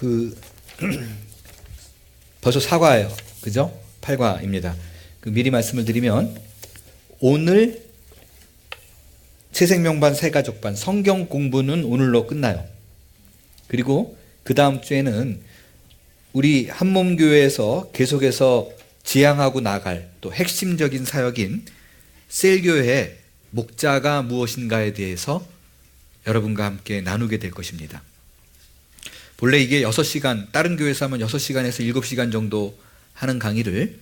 그 벌써 사과예요. 그죠? 8과입니다. 미리 말씀을 드리면 오늘 새생명반 새가족반 성경 공부는 오늘로 끝나요. 그리고 그 다음 주에는 우리 한몸교회에서 계속해서 지향하고 나갈 또 핵심적인 사역인 셀교회의 목자가 무엇인가에 대해서 여러분과 함께 나누게 될 것입니다. 본래 이게 6시간, 다른 교회에서 하면 6시간에서 7시간 정도 하는 강의를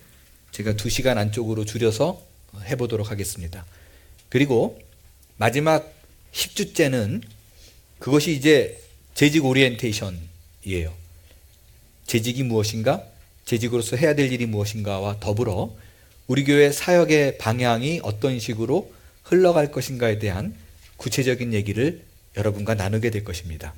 제가 2시간 안쪽으로 줄여서 해보도록 하겠습니다. 그리고 마지막 10주째는 그것이 이제 재직 오리엔테이션이에요. 재직이 무엇인가? 재직으로서 해야 될 일이 무엇인가와 더불어 우리 교회 사역의 방향이 어떤 식으로 흘러갈 것인가에 대한 구체적인 얘기를 여러분과 나누게 될 것입니다.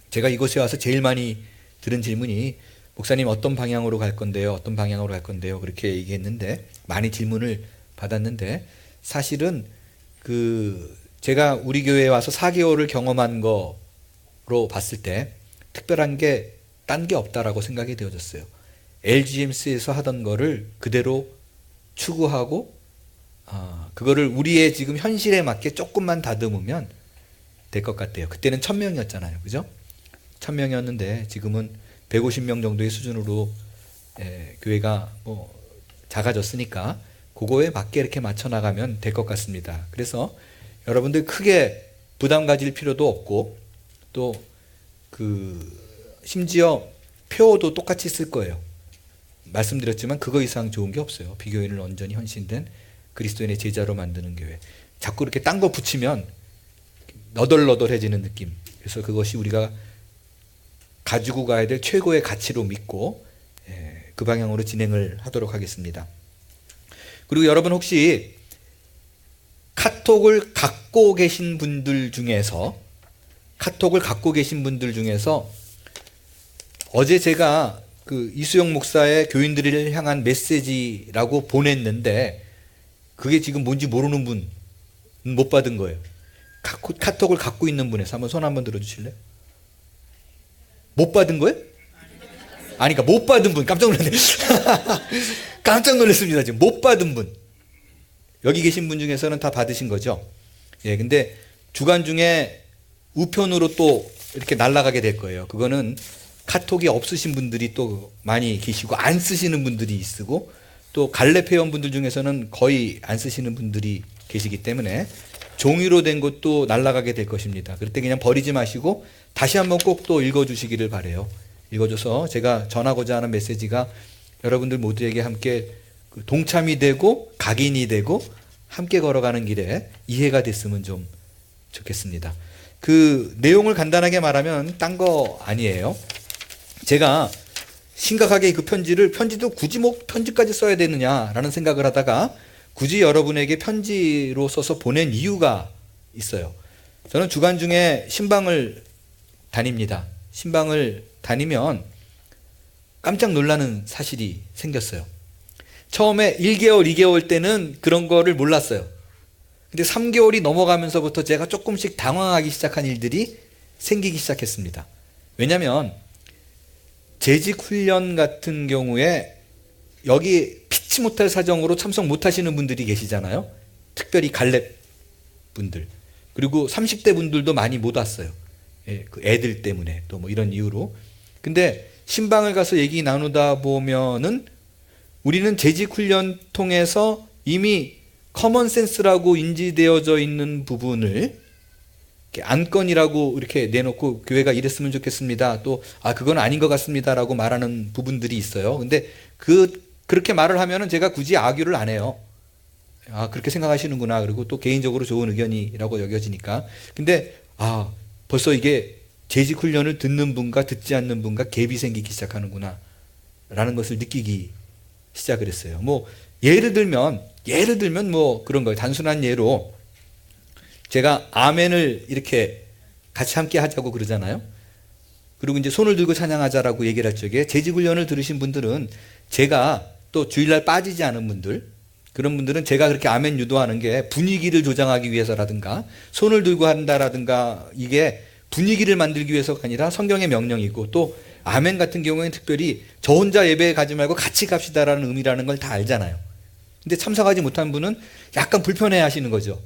제가 이곳에 와서 제일 많이 들은 질문이 목사님 어떤 방향으로 갈 건데요? 어떤 방향으로 갈 건데요? 그렇게 얘기했는데 많이 질문을 받았는데 사실은 제가 우리 교회에 와서 4개월을 경험한 거로 봤을 때 특별한 게 딴 게 없다라고 생각이 되어졌어요. LGMC에서 하던 거를 그대로 추구하고 그거를 우리의 지금 현실에 맞게 조금만 다듬으면 될 것 같아요. 그때는 1000명이었잖아요. 그죠? 1000명이었는데 지금은 150명 정도의 수준으로 교회가 작아졌으니까 그거에 맞게 이렇게 맞춰 나가면 될 것 같습니다. 그래서 여러분들 크게 부담 가질 필요도 없고 또 심지어 표도 똑같이 쓸 거예요. 말씀드렸지만 그거 이상 좋은 게 없어요. 비교인을 온전히 헌신된 그리스도인의 제자로 만드는 교회. 자꾸 이렇게 딴 거 붙이면 너덜너덜해지는 느낌. 그래서 그것이 우리가 가지고 가야 될 최고의 가치로 믿고 그 방향으로 진행을 하도록 하겠습니다. 그리고 여러분 혹시 카톡을 갖고 계신 분들 중에서 어제 제가 이수영 목사의 교인들을 향한 메시지라고 보냈는데 그게 지금 뭔지 모르는 분 못 받은 거예요. 카톡을 갖고 있는 분에서 한번 손 한번 들어주실래요? 못 받은 거예요? 아니, 그러니까 못 받은 분 깜짝 놀랐네. 깜짝 놀랐습니다. 지금 못 받은 분 여기 계신 분 중에서는 다 받으신 거죠? 예, 근데 주간 중에 우편으로 또 이렇게 날아가게 될 거예요. 그거는 카톡이 없으신 분들이 또 많이 계시고 안 쓰시는 분들이 쓰고 또 갈렙 회원분들 중에서는 거의 안 쓰시는 분들이 계시기 때문에 종이로 된 것도 날아가게 될 것입니다. 그럴 때 그냥 버리지 마시고 다시 한번 꼭 또 읽어주시기를 바라요. 읽어줘서 제가 전하고자 하는 메시지가 여러분들 모두에게 함께 동참이 되고 각인이 되고 함께 걸어가는 길에 이해가 됐으면 좀 좋겠습니다. 내용을 간단하게 말하면 딴 거 아니에요. 제가 심각하게 편지도 굳이 편지까지 써야 되느냐라는 생각을 하다가 굳이 여러분에게 편지로 써서 보낸 이유가 있어요. 저는 주간 중에 신방을 다닙니다. 신방을 다니면 깜짝 놀라는 사실이 생겼어요. 처음에 1개월, 2개월 때는 그런 거를 몰랐어요. 근데 3개월이 넘어가면서부터 제가 조금씩 당황하기 시작한 일들이 생기기 시작했습니다. 왜냐하면 재직훈련 같은 경우에 여기 피치 못할 사정으로 참석 못하시는 분들이 계시잖아요. 특별히 갈렙 분들. 그리고 30대 분들도 많이 못 왔어요. 예, 애들 때문에 또 이런 이유로. 근데 신방을 가서 얘기 나누다 보면은 우리는 재직훈련 통해서 이미 커먼센스라고 인지되어져 있는 부분을 안건이라고 이렇게 내놓고 교회가 이랬으면 좋겠습니다. 또 그건 아닌 것 같습니다라고 말하는 부분들이 있어요. 근데 그렇게 말을 하면은 제가 굳이 아규를 안 해요. 그렇게 생각하시는구나. 그리고 또 개인적으로 좋은 의견이라고 여겨지니까. 근데 벌써 이게 재직 훈련을 듣는 분과 듣지 않는 분과 갭이 생기기 시작하는구나 라는 것을 느끼기 시작을 했어요. 예를 들면 그런 거예요. 단순한 예로 제가 아멘을 이렇게 같이 함께 하자고 그러잖아요. 그리고 이제 손을 들고 찬양하자라고 얘기를 할 적에 재직훈련을 들으신 분들은 제가 또 주일날 빠지지 않은 분들, 그런 분들은 제가 그렇게 아멘 유도하는 게 분위기를 조장하기 위해서라든가 손을 들고 한다라든가 이게 분위기를 만들기 위해서가 아니라 성경의 명령이고, 또 아멘 같은 경우에는 특별히 저 혼자 예배 가지 말고 같이 갑시다라는 의미라는 걸 다 알잖아요. 근데 참석하지 못한 분은 약간 불편해 하시는 거죠.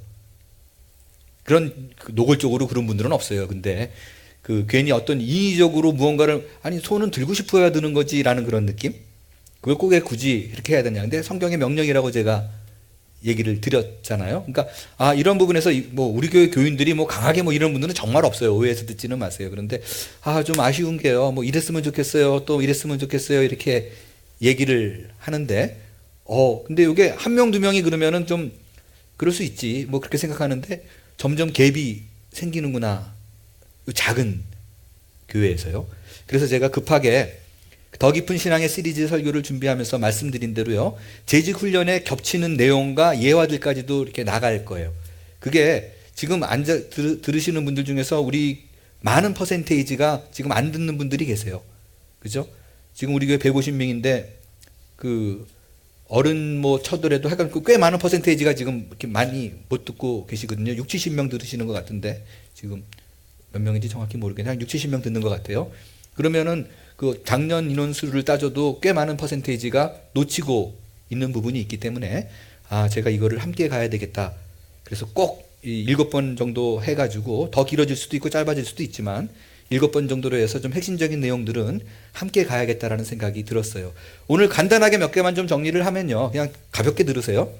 그런 노골적으로 그런 분들은 없어요. 근데 괜히 어떤 인위적으로 무언가를, 아니 손은 들고 싶어야 드는 거지라는 그런 느낌? 그걸 꼭 굳이 이렇게 해야 되냐. 근데 성경의 명령이라고 제가 얘기를 드렸잖아요. 그러니까 이런 부분에서 우리 교회 교인들이 강하게 이런 분들은 정말 없어요. 오해해서 듣지는 마세요. 그런데 좀 아쉬운 게요. 이랬으면 좋겠어요. 또 이랬으면 좋겠어요. 이렇게 얘기를 하는데, 근데 이게 한 명, 두 명이 그러면은 좀 그럴 수 있지. 그렇게 생각하는데 점점 갭이 생기는구나. 작은 교회에서요. 그래서 제가 급하게 더 깊은 신앙의 시리즈 설교를 준비하면서 말씀드린 대로요, 재직 훈련에 겹치는 내용과 예화들까지도 이렇게 나갈 거예요. 그게 지금 들으시는 분들 중에서 우리 많은 퍼센테이지가 지금 안 듣는 분들이 계세요. 그죠? 지금 우리 교회 150명인데 어른 쳐더라도 하여간 꽤 많은 퍼센테이지가 지금 이렇게 많이 못 듣고 계시거든요. 60, 70명 들으시는 것 같은데, 지금 몇 명인지 정확히 모르겠는데 한 60, 70명 듣는 것 같아요. 그러면은 작년 인원수를 따져도 꽤 많은 퍼센테이지가 놓치고 있는 부분이 있기 때문에 제가 이거를 함께 가야 되겠다. 그래서 꼭 7번 정도 해가지고, 더 길어질 수도 있고 짧아질 수도 있지만 7번 정도로 해서 좀 핵심적인 내용들은 함께 가야겠다라는 생각이 들었어요. 오늘 간단하게 몇 개만 좀 정리를 하면요, 그냥 가볍게 들으세요.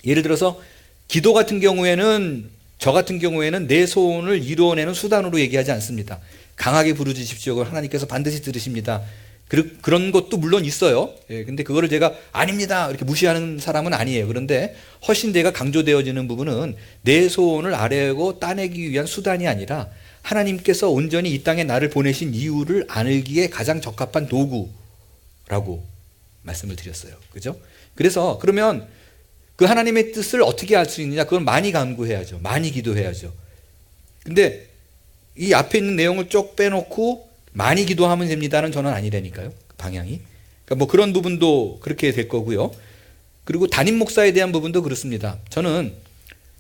예를 들어서 기도 같은 경우에는, 저 같은 경우에는 내 소원을 이루어내는 수단으로 얘기하지 않습니다. 강하게 부르짖으십시오. 하나님께서 반드시 들으십니다. 그런 것도 물론 있어요. 근데 그거를 제가 아닙니다 이렇게 무시하는 사람은 아니에요. 그런데 훨씬 제가 강조되어지는 부분은 내 소원을 아뢰고 따내기 위한 수단이 아니라 하나님께서 온전히 이 땅에 나를 보내신 이유를 알기에 가장 적합한 도구라고 말씀을 드렸어요. 그죠? 그래서 그러면 그 하나님의 뜻을 어떻게 알 수 있느냐? 그건 많이 간구해야죠. 많이 기도해야죠. 근데 이 앞에 있는 내용을 쭉 빼놓고 많이 기도하면 됩니다는 저는 아니라니까요. 방향이. 그러니까 그런 부분도 그렇게 될 거고요. 그리고 담임 목사에 대한 부분도 그렇습니다. 저는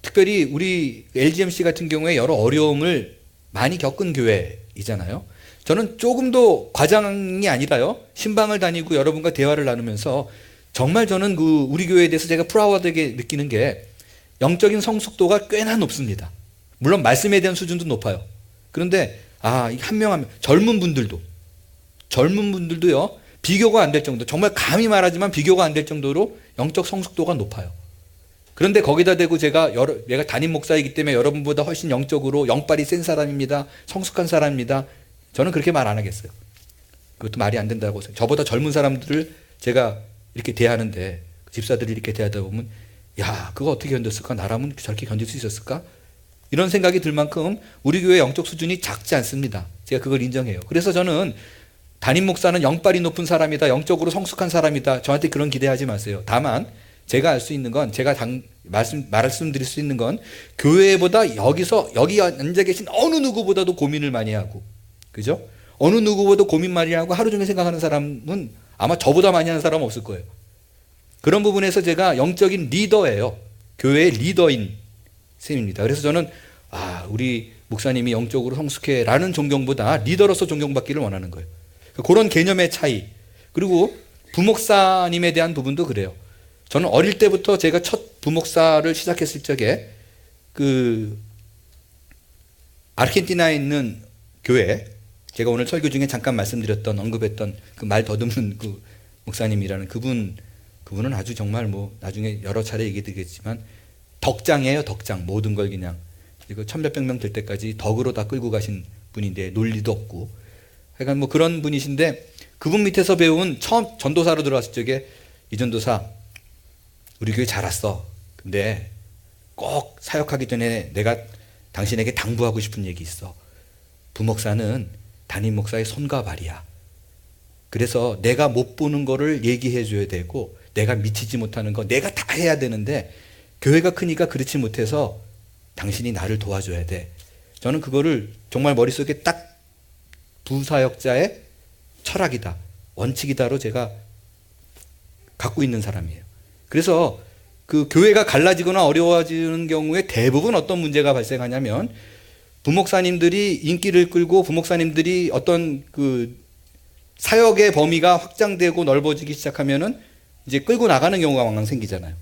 특별히 우리 LGMC 같은 경우에 여러 어려움을 많이 겪은 교회이잖아요. 저는 조금도 과장이 아니라요, 신방을 다니고 여러분과 대화를 나누면서 정말 저는 우리 교회에 대해서 제가 프라우드하게 느끼는 게 영적인 성숙도가 꽤나 높습니다. 물론 말씀에 대한 수준도 높아요. 그런데 한 명 한 명, 젊은 분들도요, 비교가 안 될 정도, 정말 감히 말하지만 비교가 안 될 정도로 영적 성숙도가 높아요. 그런데 거기다 대고 내가 담임 목사이기 때문에 여러분보다 훨씬 영적으로 영빨이 센 사람입니다, 성숙한 사람입니다, 저는 그렇게 말 안 하겠어요. 그것도 말이 안 된다고. 저보다 젊은 사람들을 제가 이렇게 대하는데, 집사들이 이렇게 대하다 보면, 그거 어떻게 견뎠을까? 나라면 저렇게 견딜 수 있었을까? 이런 생각이 들 만큼 우리 교회 영적 수준이 작지 않습니다. 제가 그걸 인정해요. 그래서 저는 담임 목사는 영빨이 높은 사람이다, 영적으로 성숙한 사람이다, 저한테 그런 기대하지 마세요. 다만 제가 알 수 있는 건, 제가 말씀드릴 수 있는 건, 교회보다 여기 앉아 계신 어느 누구보다도 고민을 많이 하고, 그죠? 어느 누구보다 고민 많이 하고 하루 종일 생각하는 사람은 아마 저보다 많이 하는 사람은 없을 거예요. 그런 부분에서 제가 영적인 리더예요. 교회의 리더인 셈입니다. 그래서 저는 우리 목사님이 영적으로 성숙해라는 존경보다 리더로서 존경받기를 원하는 거예요. 그런 개념의 차이. 그리고 부목사님에 대한 부분도 그래요. 저는 어릴 때부터 제가 첫 부목사를 시작했을 적에 아르헨티나에 있는 교회, 제가 오늘 설교 중에 잠깐 말씀드렸던, 언급했던 그 말 더듬는 그 목사님이라는 그분은 아주 정말 나중에 여러 차례 얘기 드리겠지만 덕장이에요. 덕장. 모든 걸 그냥 이거 1,000몇백 명 될 때까지 덕으로 다 끌고 가신 분인데, 논리도 없고 하여간 그런 분이신데, 그분 밑에서 배운 처음 전도사로 들어왔을 적에, 이 전도사 우리 교회 잘 왔어. 근데 꼭 사역하기 전에 내가 당신에게 당부하고 싶은 얘기 있어. 부목사는 담임 목사의 손과 발이야. 그래서 내가 못 보는 거를 얘기해 줘야 되고, 내가 미치지 못하는 거 내가 다 해야 되는데, 교회가 크니까 그렇지 못해서 당신이 나를 도와줘야 돼. 저는 그거를 정말 머릿속에 딱 부사역자의 철학이다, 원칙이다로 제가 갖고 있는 사람이에요. 그래서 교회가 갈라지거나 어려워지는 경우에 대부분 어떤 문제가 발생하냐면, 부목사님들이 인기를 끌고 부목사님들이 어떤 그 사역의 범위가 확장되고 넓어지기 시작하면은 이제 끌고 나가는 경우가 왕왕 생기잖아요.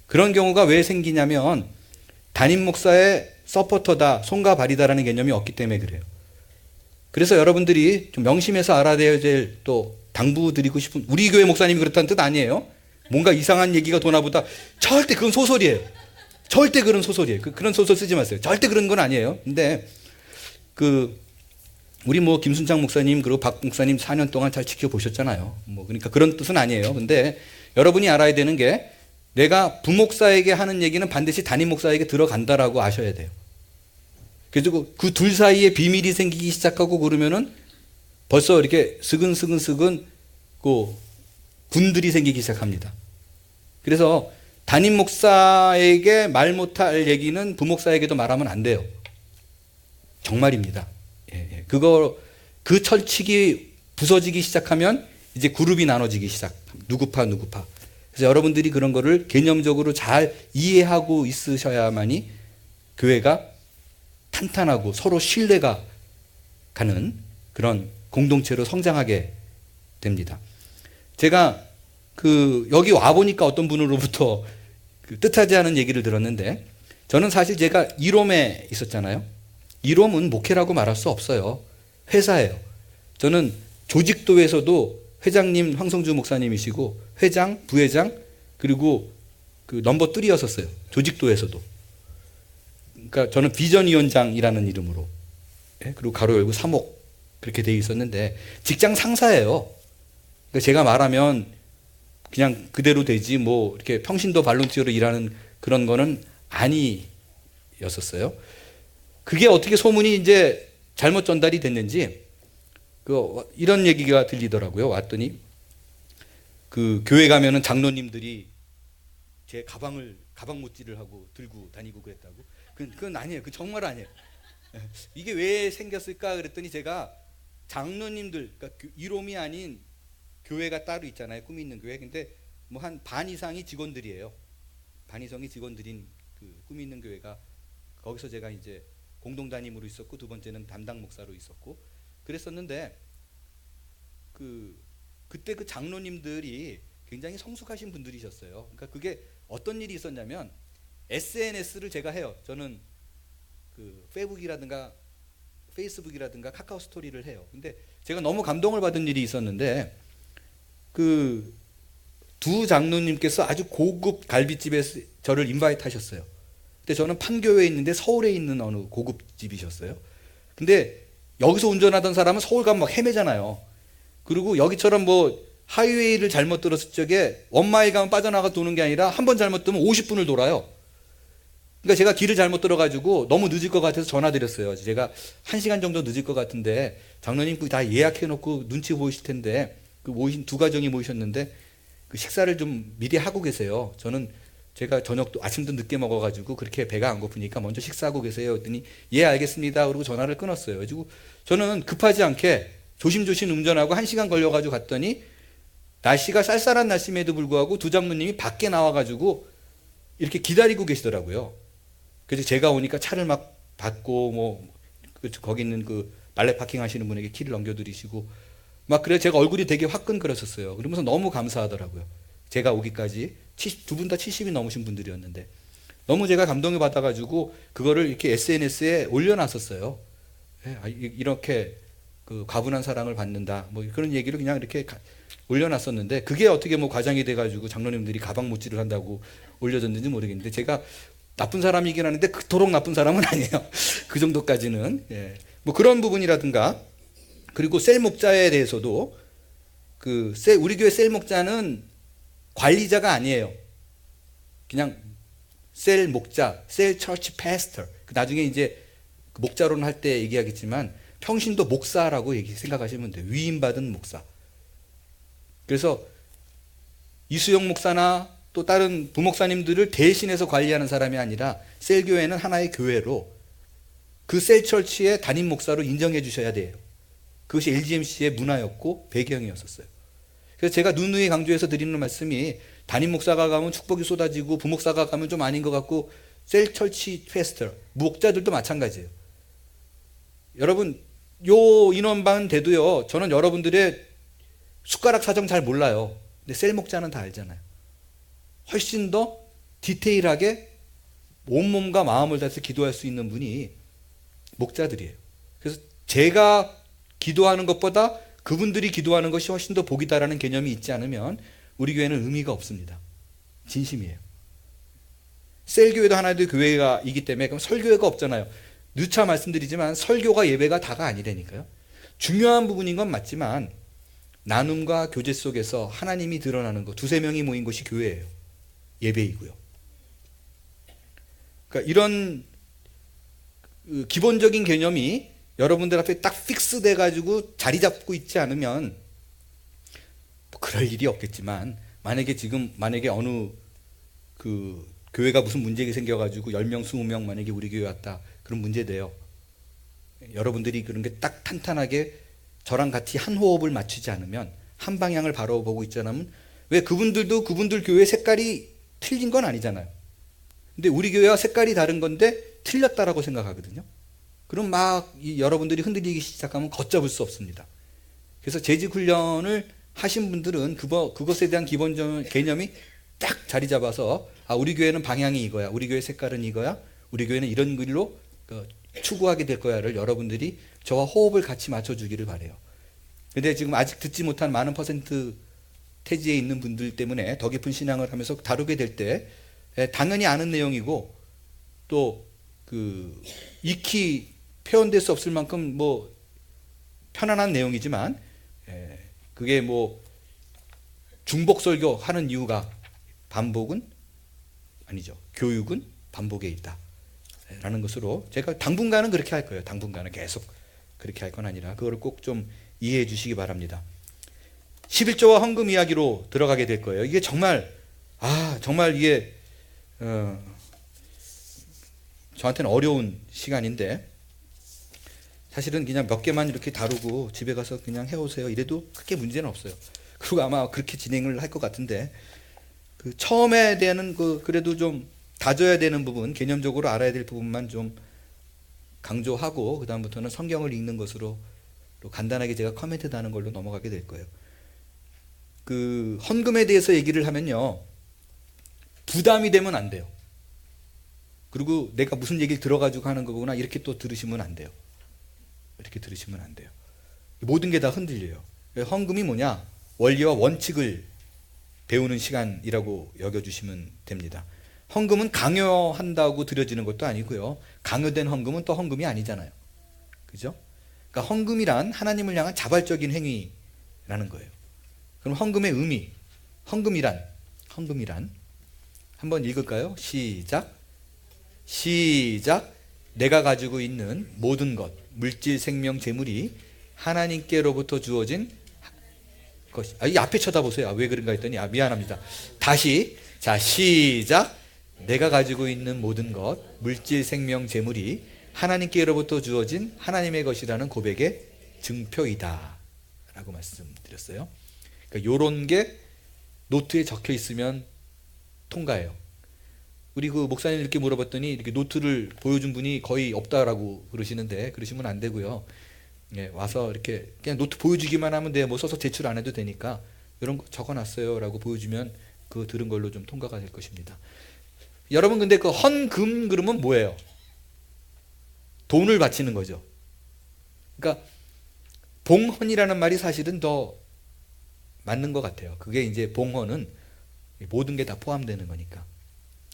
그런 경우가 왜 생기냐면 담임 목사의 서포터다, 손과 발이다라는 개념이 없기 때문에 그래요. 그래서 여러분들이 좀 명심해서 알아야 될 또 당부드리고 싶은, 우리 교회 목사님이 그렇다는 뜻 아니에요. 뭔가 이상한 얘기가 도나보다 절대 그건 소설이에요. 절대 그런 소설이에요. 그런 소설 쓰지 마세요. 절대 그런 건 아니에요. 근데 우리 뭐 김순창 목사님 그리고 박 목사님 4년 동안 잘 지켜보셨잖아요. 뭐 그러니까 그런 뜻은 아니에요. 근데 여러분이 알아야 되는 게 내가 부목사에게 하는 얘기는 반드시 담임 목사에게 들어간다라고 아셔야 돼요. 그래서 그 둘 사이에 비밀이 생기기 시작하고 그러면은 벌써 이렇게 스근스근 군들이 생기기 시작합니다. 그래서 담임 목사에게 말 못할 얘기는 부목사에게도 말하면 안 돼요. 정말입니다. 그 철칙이 부서지기 시작하면 이제 그룹이 나눠지기 시작. 누구파. 그래서 여러분들이 그런 거를 개념적으로 잘 이해하고 있으셔야만이 교회가 탄탄하고 서로 신뢰가 가는 그런 공동체로 성장하게 됩니다. 제가 여기 와보니까 어떤 분으로부터 뜻하지 않은 얘기를 들었는데, 저는 사실 제가 이롬에 있었잖아요. 이롬은 목회라고 말할 수 없어요. 회사예요. 저는 조직도에서도 회장님 황성주 목사님이시고 회장, 부회장, 그리고 넘버 3였었어요. 조직도에서도. 그러니까 저는 비전위원장이라는 이름으로, 그리고 가로 열고 3옥 그렇게 돼 있었는데 직장 상사예요. 그러니까 제가 말하면 그냥 그대로 되지 뭐 이렇게 평신도 발론티어로 일하는 그런 거는 아니었었어요. 그게 어떻게 소문이 이제 잘못 전달이 됐는지 이런 얘기가 들리더라고요. 왔더니 교회 가면은 장로님들이 제 가방 못질을 하고 들고 다니고 그랬다고. 그건 아니에요. 그 정말 아니에요. 이게 왜 생겼을까 그랬더니 제가 장로님들, 그러니까 이롬이 아닌 교회가 따로 있잖아요. 꿈이 있는 교회. 근데 뭐 한 반 이상이 직원들이에요. 반 이상이 직원들인 꿈이 있는 교회가, 거기서 제가 이제 공동 담임으로 있었고 두 번째는 담당 목사로 있었고 그랬었는데 그때 그 장로님들이 굉장히 성숙하신 분들이셨어요. 그러니까 그게 어떤 일이 있었냐면 SNS를 제가 해요. 저는 페이스북이라든가 카카오 스토리를 해요. 근데 제가 너무 감동을 받은 일이 있었는데 두 장로님께서 아주 고급 갈비집에 저를 인바이트 하셨어요. 근데 저는 판교에 있는데 서울에 있는 어느 고급집이셨어요. 근데 여기서 운전하던 사람은 서울 가면 막 헤매잖아요. 그리고 여기처럼 뭐 하이웨이를 잘못 들었을 적에 원마일 가면 빠져나가 도는 게 아니라 한 번 잘못 들면 50분을 돌아요. 그러니까 제가 길을 잘못 들어가지고 너무 늦을 것 같아서 전화드렸어요. 제가 1시간 정도 늦을 것 같은데 장로님 다 예약해놓고 눈치 보이실 텐데 모이신 두 가정이 모이셨는데 식사를 좀 미리 하고 계세요. 제가 저녁도 아침도 늦게 먹어가지고 그렇게 배가 안 고프니까 먼저 식사하고 계세요. 그랬더니 예 알겠습니다. 그러고 전화를 끊었어요. 그리고 저는 급하지 않게 조심조심 운전하고 1시간 걸려가지고 갔더니 날씨가 쌀쌀한 날씨임에도 불구하고 두 장로님이 밖에 나와가지고 이렇게 기다리고 계시더라고요. 그래서 제가 오니까 차를 막 받고 거기 있는 말레 파킹 하시는 분에게 키를 넘겨드리시고 막 그래서 제가 얼굴이 되게 화끈거렸었어요. 그러면서 너무 감사하더라고요. 제가 오기까지 두 분 다 70이 넘으신 분들이었는데 너무 제가 감동을 받아가지고 그거를 이렇게 SNS에 올려놨었어요. 이렇게 과분한 사랑을 받는다 뭐 그런 얘기를 그냥 이렇게 올려놨었는데 그게 어떻게 뭐 과장이 돼가지고 장로님들이 가방 못질을 한다고 올려졌는지 모르겠는데 제가 나쁜 사람이긴 하는데 그토록 나쁜 사람은 아니에요. 그 정도까지는. 뭐 그런 부분이라든가 그리고 셀 목자에 대해서도 우리 교회 셀 목자는 관리자가 아니에요. 그냥 셀 목자, 셀 처치 패스터. 나중에 이제 목자로는 할 때 얘기하겠지만 평신도 목사라고 생각하시면 돼요. 위임받은 목사. 그래서 이수영 목사나 또 다른 부목사님들을 대신해서 관리하는 사람이 아니라 셀 교회는 하나의 교회로 그 셀 처치의 담임 목사로 인정해 주셔야 돼요. 그것이 LGMC의 문화였고 배경이었었어요. 그래서 제가 누누이 강조해서 드리는 말씀이 담임 목사가 가면 축복이 쏟아지고 부목사가 가면 좀 아닌 것 같고 셀 처치 페스터 목자들도 마찬가지예요. 여러분 요 인원만 돼도요, 저는 여러분들의 숟가락 사정 잘 몰라요. 근데 셀 목자는 다 알잖아요. 훨씬 더 디테일하게 온몸과 마음을 다해서 기도할 수 있는 분이 목자들이에요. 그래서 제가 기도하는 것보다 그분들이 기도하는 것이 훨씬 더 복이다라는 개념이 있지 않으면 우리 교회는 의미가 없습니다. 진심이에요. 셀교회도 하나의 교회가 있기 때문에 그럼 설교회가 없잖아요. 누차 말씀드리지만 설교가 예배가 다가 아니라니까요. 중요한 부분인 건 맞지만 나눔과 교제 속에서 하나님이 드러나는 거, 두세 명이 모인 것이 교회예요. 예배이고요. 그러니까 이런 기본적인 개념이 여러분들 앞에 딱 픽스돼 가지고 자리 잡고 있지 않으면 뭐 그럴 일이 없겠지만, 만약에 어느 그 교회가 무슨 문제가 생겨가지고 10명, 20명 만약에 우리 교회 왔다. 그런 문제돼요. 여러분들이 그런 게 딱 탄탄하게 저랑 같이 한 호흡을 맞추지 않으면, 한 방향을 바라보고 있지 않으면, 왜 그분들도 그분들 교회 색깔이 틀린 건 아니잖아요. 근데 우리 교회와 색깔이 다른 건데 틀렸다라고 생각하거든요. 그럼 막 여러분들이 흔들리기 시작하면 걷잡을 수 없습니다. 그래서 재직 훈련을 하신 분들은 그것에 대한 기본적인 개념이 딱 자리 잡아서, 아, 우리 교회는 방향이 이거야, 우리 교회 색깔은 이거야, 우리 교회는 이런 길로 추구하게 될 거야를 여러분들이 저와 호흡을 같이 맞춰주기를 바래요. 근데 지금 아직 듣지 못한 많은 퍼센트 태지에 있는 분들 때문에 더 깊은 신앙을 하면서 다루게 될 때 당연히 아는 내용이고, 또 익히 표현될 수 없을 만큼 뭐 편안한 내용이지만, 그게 뭐 중복설교 하는 이유가 반복은 아니죠. 교육은 반복에 있다 라는 것으로, 제가 당분간은 그렇게 할 거예요. 당분간은 계속 그렇게 할 건 아니라 그거를 꼭 좀 이해해 주시기 바랍니다. 11조와 헌금 이야기로 들어가게 될 거예요. 이게 정말 이게 저한테는 어려운 시간인데, 사실은 그냥 몇 개만 이렇게 다루고 집에 가서 그냥 해오세요 이래도 크게 문제는 없어요. 그리고 아마 그렇게 진행을 할 것 같은데, 처음에 대한 그래도 좀 다져야 되는 부분, 개념적으로 알아야 될 부분만 좀 강조하고, 그 다음부터는 성경을 읽는 것으로 간단하게 제가 커멘트 하는 걸로 넘어가게 될 거예요. 헌금에 대해서 얘기를 하면요, 부담이 되면 안 돼요. 그리고 내가 무슨 얘기를 들어가지고 하는 거구나 이렇게 또 들으시면 안 돼요. 이렇게 들으시면 안 돼요. 모든 게 다 흔들려요. 헌금이 뭐냐? 원리와 원칙을 배우는 시간이라고 여겨주시면 됩니다. 헌금은 강요한다고 드려지는 것도 아니고요. 강요된 헌금은 또 헌금이 아니잖아요. 그죠? 그러니까 헌금이란 하나님을 향한 자발적인 행위라는 거예요. 그럼 헌금의 의미, 헌금이란 한번 읽을까요? 시작. 내가 가지고 있는 모든 것, 물질, 생명, 재물이 하나님께로부터 주어진 것이. 이 앞에 쳐다보세요. 왜 그런가 했더니, 미안합니다. 다시. 자, 시작. 내가 가지고 있는 모든 것, 물질, 생명, 재물이 하나님께로부터 주어진 하나님의 것이라는 고백의 증표이다 라고 말씀드렸어요. 그러니까 요런 게 노트에 적혀 있으면 통과해요. 우리 목사님 이렇게 물어봤더니 이렇게 노트를 보여준 분이 거의 없다라고 그러시는데, 그러시면 안 되고요. 와서 이렇게 그냥 노트 보여주기만 하면 돼요. 뭐 써서 제출 안 해도 되니까 이런 거 적어놨어요 라고 보여주면 그 들은 걸로 좀 통과가 될 것입니다. 여러분, 근데 헌금 그러면 뭐예요? 돈을 바치는 거죠. 그러니까 봉헌이라는 말이 사실은 더 맞는 것 같아요. 그게 이제 봉헌은 모든 게 다 포함되는 거니까.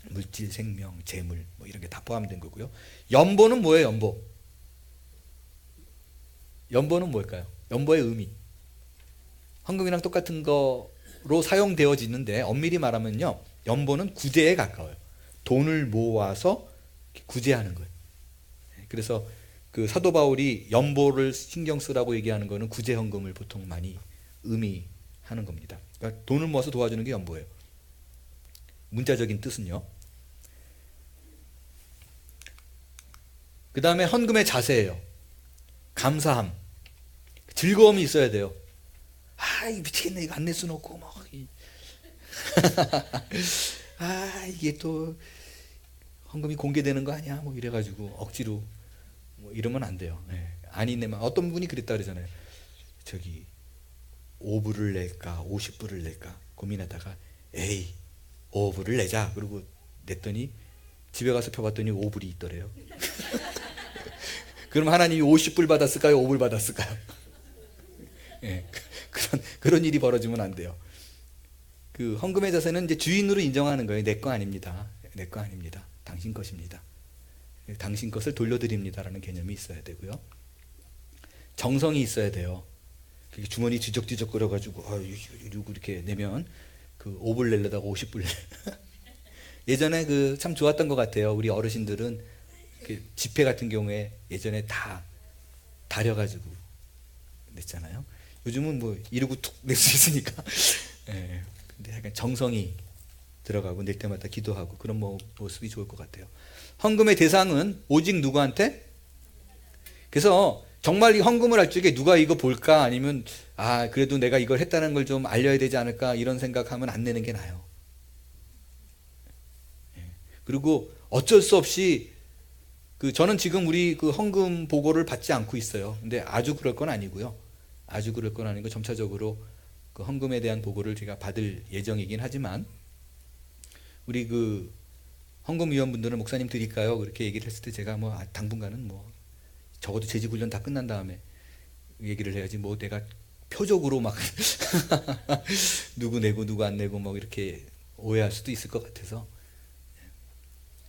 물질, 생명, 재물 뭐 이런 게 다 포함된 거고요. 연보는 뭐예요? 연보는 뭘까요? 연보의 의미. 헌금이랑 똑같은 거로 사용되어지는데, 엄밀히 말하면요, 연보는 구제에 가까워요. 돈을 모아서 구제하는 거예요. 그래서 사도 바울이 연보를 신경 쓰라고 얘기하는 거는 구제 헌금을 보통 많이 의미하는 겁니다. 그러니까 돈을 모아서 도와주는 게 연보예요. 문자적인 뜻은요. 그 다음에 헌금의 자세예요. 감사함, 즐거움이 있어야 돼요. 이 미치겠네, 이거 안 낼 수는 없고 이게 또 헌금이 공개되는 거 아니야 뭐 이래가지고 억지로 뭐 이러면 안 돼요. 아니네만. 어떤 분이 그랬다 그러잖아요. 저기 5불을 낼까 50불을 낼까 고민하다가 에이 5불을 내자. 그리고 냈더니 집에 가서 펴봤더니 5불이 있더래요. 그럼 하나님이 50불 받았을까요? 5불 받았을까요? 예, 그런 일이 벌어지면 안 돼요. 그 헌금의 자세는 이제 주인으로 인정하는 거예요. 내 거 아닙니다. 내 거 아닙니다. 당신 것입니다. 당신 것을 돌려드립니다라는 개념이 있어야 되고요. 정성이 있어야 돼요. 주머니 뒤적뒤적 거려가지고 이러고 이렇게 내면 그 5불 낼려다가 50불 예전에 그 참 좋았던 것 같아요. 우리 어르신들은 그 집회 같은 경우에 예전에 다 다려가지고 냈잖아요. 요즘은 뭐 이러고 툭 낼 수 있으니까. 예, 근데 약간 정성이 들어가고 낼 때마다 기도하고 그런 모습이 좋을 것 같아요. 헌금의 대상은 오직 누구한테? 그래서 정말 이 헌금을 할 적에 누가 이거 볼까? 아니면 그래도 내가 이걸 했다는 걸 좀 알려야 되지 않을까? 이런 생각하면 안 내는 게 나아요. 그리고 어쩔 수 없이 저는 지금 우리 그 헌금 보고를 받지 않고 있어요. 근데 아주 그럴 건 아니고요. 아주 그럴 건 아니고 점차적으로 그 헌금에 대한 보고를 제가 받을 예정이긴 하지만 우리 그 헌금위원분들은 목사님 드릴까요? 그렇게 얘기를 했을 때 제가 뭐 당분간은 뭐 적어도 재직 훈련 다 끝난 다음에 얘기를 해야지 뭐 내가 표적으로 막 누구 내고 누구 안 내고 뭐 이렇게 오해할 수도 있을 것 같아서.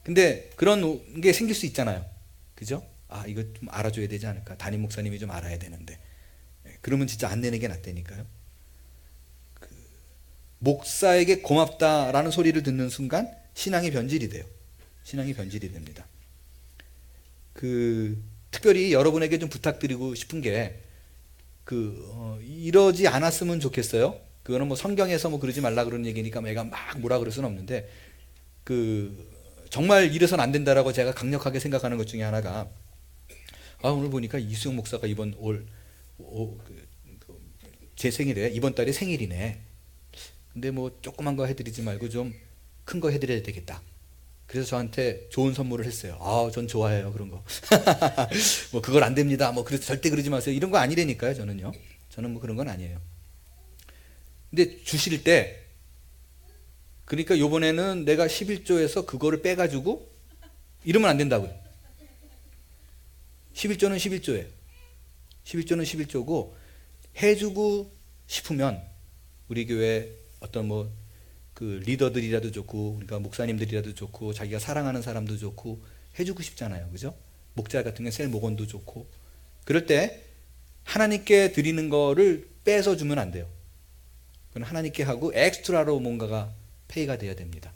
근데 그런 게 생길 수 있잖아요. 그죠? 이거 좀 알아줘야 되지 않을까? 담임 목사님이 좀 알아야 되는데. 그러면 진짜 안 내는 게 낫다니까요. 목사에게 고맙다라는 소리를 듣는 순간 신앙이 변질이 돼요. 신앙이 변질이 됩니다. 특별히 여러분에게 좀 부탁드리고 싶은 게 이러지 않았으면 좋겠어요. 그거는 뭐 성경에서 뭐 그러지 말라 그러는 얘기니까 내가 막 뭐라 그럴 수는 없는데 정말 이래서는 안 된다라고 제가 강력하게 생각하는 것 중에 하나가 오늘 보니까 이수영 목사가 이번 제 생일에 이번 달에 생일이네. 근데 뭐 조그만 거 해드리지 말고 좀 큰 거 해드려야 되겠다. 그래서 저한테 좋은 선물을 했어요. 전 좋아해요 그런 거. 뭐 그걸 안 됩니다. 뭐 그래서 절대 그러지 마세요. 이런 거 아니라니까요. 저는 뭐 그런 건 아니에요. 근데 주실 때 그러니까 요번에는 내가 11조에서 그거를 빼가지고 이러면 안 된다고요. 11조는 11조예요. 11조는 11조고 해주고 싶으면 우리 교회 어떤 뭐 그 리더들이라도 좋고 우리가 목사님들이라도 좋고 자기가 사랑하는 사람도 좋고 해주고 싶잖아요. 그죠? 목자 같은 경우는 셀 목원도 좋고 그럴 때 하나님께 드리는 거를 빼서 주면 안 돼요. 그건 하나님께 하고 엑스트라로 뭔가가 페이가 돼야 됩니다.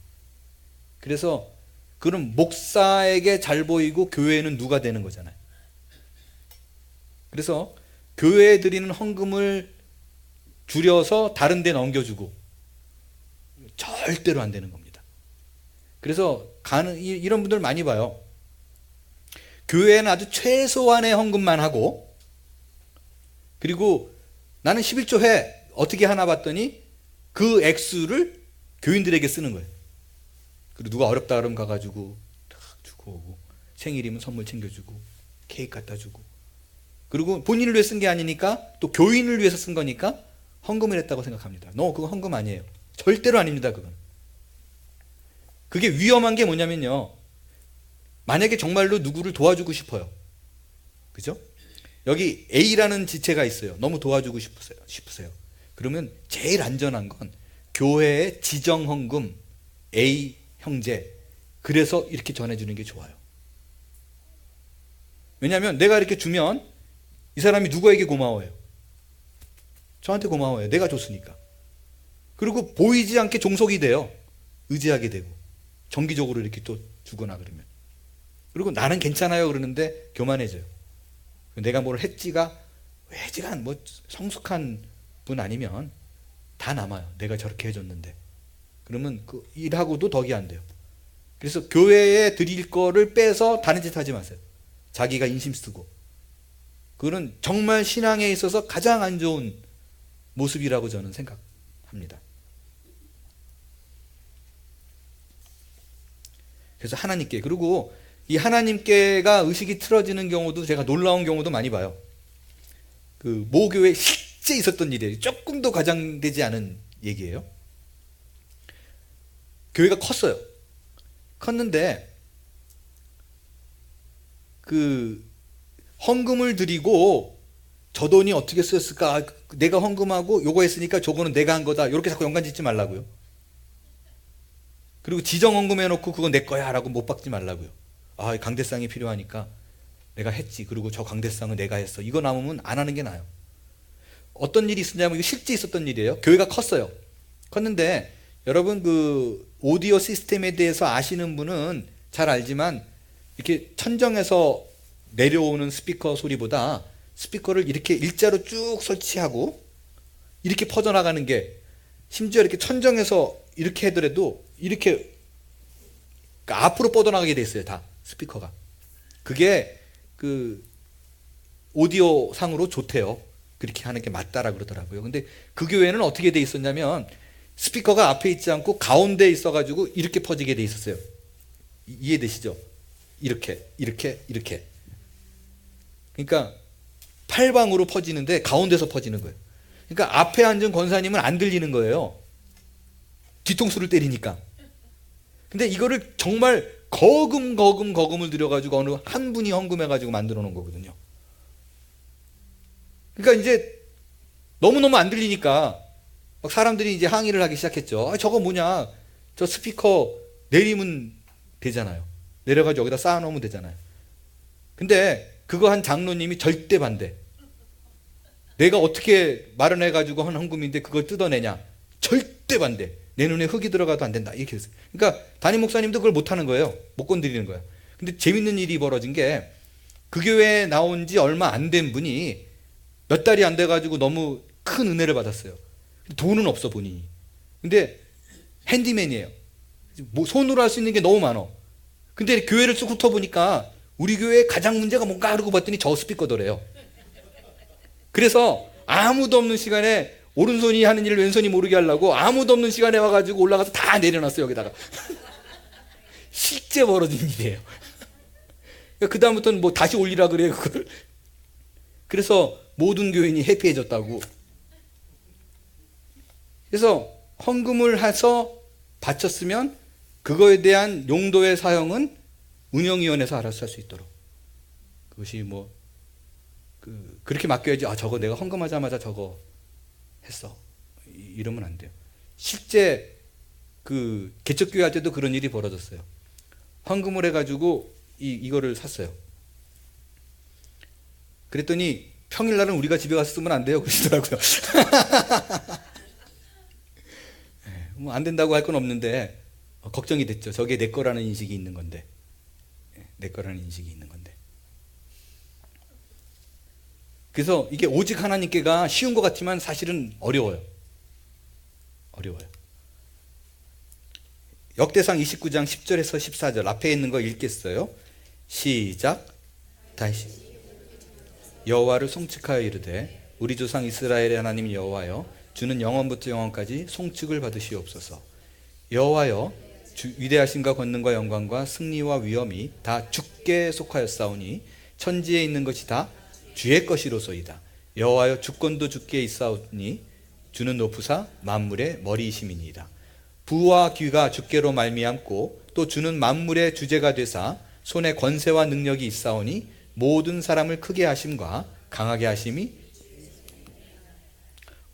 그래서 그럼 목사에게 잘 보이고 교회는 누가 되는 거잖아요. 그래서 교회에 드리는 헌금을 줄여서 다른 데 넘겨주고 절대로 안 되는 겁니다. 그래서 이런 분들 많이 봐요. 교회는 아주 최소한의 헌금만 하고 그리고 나는 11조 해 어떻게 하나 봤더니 그 액수를 교인들에게 쓰는 거예요. 그리고 누가 어렵다 그러면 가가지고 탁 주고 오고 생일이면 선물 챙겨주고 케이크 갖다 주고 그리고 본인을 위해 쓴 게 아니니까 또 교인을 위해서 쓴 거니까 헌금을 했다고 생각합니다. 그거 헌금 아니에요. 절대로 아닙니다. 그게 위험한 게 뭐냐면요. 만약에 정말로 누구를 도와주고 싶어요. 그죠? 여기 A라는 지체가 있어요. 너무 도와주고 싶으세요. 그러면 제일 안전한 건 교회의 지정 헌금 A 형제 그래서 이렇게 전해주는 게 좋아요. 왜냐하면 내가 이렇게 주면 이 사람이 누구에게 고마워해요? 저한테 고마워해요. 내가 줬으니까. 그리고 보이지 않게 종속이 돼요. 의지하게 되고 정기적으로 이렇게 또 주거나 그러면 그리고 나는 괜찮아요 그러는데 교만해져요. 내가 뭘 했지가 뭐 성숙한 분 아니면 다 남아요. 내가 저렇게 해줬는데 그러면 그 일하고도 덕이 안 돼요. 그래서 교회에 드릴 거를 빼서 다른 짓 하지 마세요. 자기가 인심 쓰고 그거는 정말 신앙에 있어서 가장 안 좋은 모습이라고 저는 생각합니다. 그래서 하나님께 그리고 이 하나님께가 의식이 틀어지는 경우도 제가 놀라운 경우도 많이 봐요. 그 모교에 실제 있었던 일이에요. 조금도 과장되지 않은 얘기예요. 교회가 컸어요. 컸는데 그 헌금을 드리고 저 돈이 어떻게 쓰였을까? 내가 헌금하고 요거 했으니까 저거는 내가 한 거다. 이렇게 자꾸 연관 짓지 말라고요. 그리고 지정 헌금해놓고 그건 내 거야 라고 못 박지 말라고요. 아, 강대상이 필요하니까 내가 했지. 그리고 저 강대상은 내가 했어. 이거 남으면 안 하는 게 나아요. 어떤 일이 있었냐면 이거 실제 있었던 일이에요. 교회가 컸어요. 컸는데 여러분 그 오디오 시스템에 대해서 아시는 분은 잘 알지만 이렇게 천정에서 내려오는 스피커 소리보다 스피커를 이렇게 일자로 쭉 설치하고 이렇게 퍼져나가는 게 심지어 이렇게 천정에서 이렇게 하더라도 이렇게 그러니까 앞으로 뻗어나가게 돼 있어요. 다 스피커가. 그게 그 오디오 상으로 좋대요. 그렇게 하는 게 맞다라 그러더라고요. 근데 그 교회는 어떻게 돼 있었냐면 스피커가 앞에 있지 않고 가운데에 있어가지고 이렇게 퍼지게 돼 있었어요. 이해되시죠? 이렇게 이렇게. 그러니까 팔방으로 퍼지는데 가운데서 퍼지는 거예요. 그러니까 앞에 앉은 권사님은 안 들리는 거예요. 뒤통수를 때리니까. 근데 이거를 정말 거금을 들여가지고 어느 한 분이 헌금해가지고 만들어 놓은 거거든요. 그러니까 이제 너무너무 안 들리니까 막 사람들이 이제 항의를 하기 시작했죠. 아, 저거 뭐냐. 저 스피커 내리면 되잖아요. 내려가지고 여기다 쌓아놓으면 되잖아요. 근데 그거 한 장로님이 절대 반대. 내가 어떻게 마련해가지고 한 헌금인데 그걸 뜯어내냐. 절대 반대. 내 눈에 흙이 들어가도 안 된다. 이렇게 했어요. 그러니까 담임 목사님도 그걸 못하는 거예요. 못 건드리는 거예요. 근데 재밌는 일이 벌어진 게 그 교회에 나온 지 얼마 안 된 분이 몇 달이 안 돼가지고 너무 큰 은혜를 받았어요. 돈은 없어 본인이. 근데 핸디맨이에요. 뭐 손으로 할 수 있는 게 너무 많어. 근데 교회를 쭉 훑어보니까 우리 교회의 가장 문제가 뭔가 하고 봤더니 저 스피커더래요. 그래서 아무도 없는 시간에 오른손이 하는 일을 왼손이 모르게 하려고 아무도 없는 시간에 와가지고 올라가서 다 내려놨어요 여기다가. 실제 벌어진 일이에요. 그 다음부터는 뭐 다시 올리라 그래요 그걸. 그래서 모든 교인이 해피해졌다고. 그래서 헌금을 해서 바쳤으면 그거에 대한 용도의 사용은 운영위원회에서 알아서 할 수 있도록. 그것이 뭐 그렇게 맡겨야지. 아 저거 내가 헌금하자마자 저거 했어. 이러면 안 돼요. 실제 그 개척교회 할 때도 그런 일이 벌어졌어요. 헌금을 해가지고 이거를 샀어요. 그랬더니 평일날은 우리가 집에 가서 쓰면 안 돼요 그러시더라고요. 뭐 안 된다고 할 건 없는데 걱정이 됐죠. 저게 내 거라는 인식이 있는 건데. 내 거라는 인식이 있는 건데. 그래서 이게 오직 하나님께가 쉬운 것 같지만 사실은 어려워요. 역대상 29장 10절에서 14절 앞에 있는 거 읽겠어요. 시작. 다시. 여호와를 송축하여 이르되 우리 조상 이스라엘의 하나님 여호와여 주는 영원부터 영원까지 송축을 받으시옵소서. 여호와여 위대하심과 권능과 영광과 승리와 위엄이 다 주께 속하였사오니 천지에 있는 것이 다 주의 것이로소이다. 여호와여 주권도 주께 있사오니 주는 높으사 만물의 머리이심이니이다. 부와 귀가 주께로 말미암고 또 주는 만물의 주제가 되사 손에 권세와 능력이 있사오니 모든 사람을 크게 하심과 강하게 하심이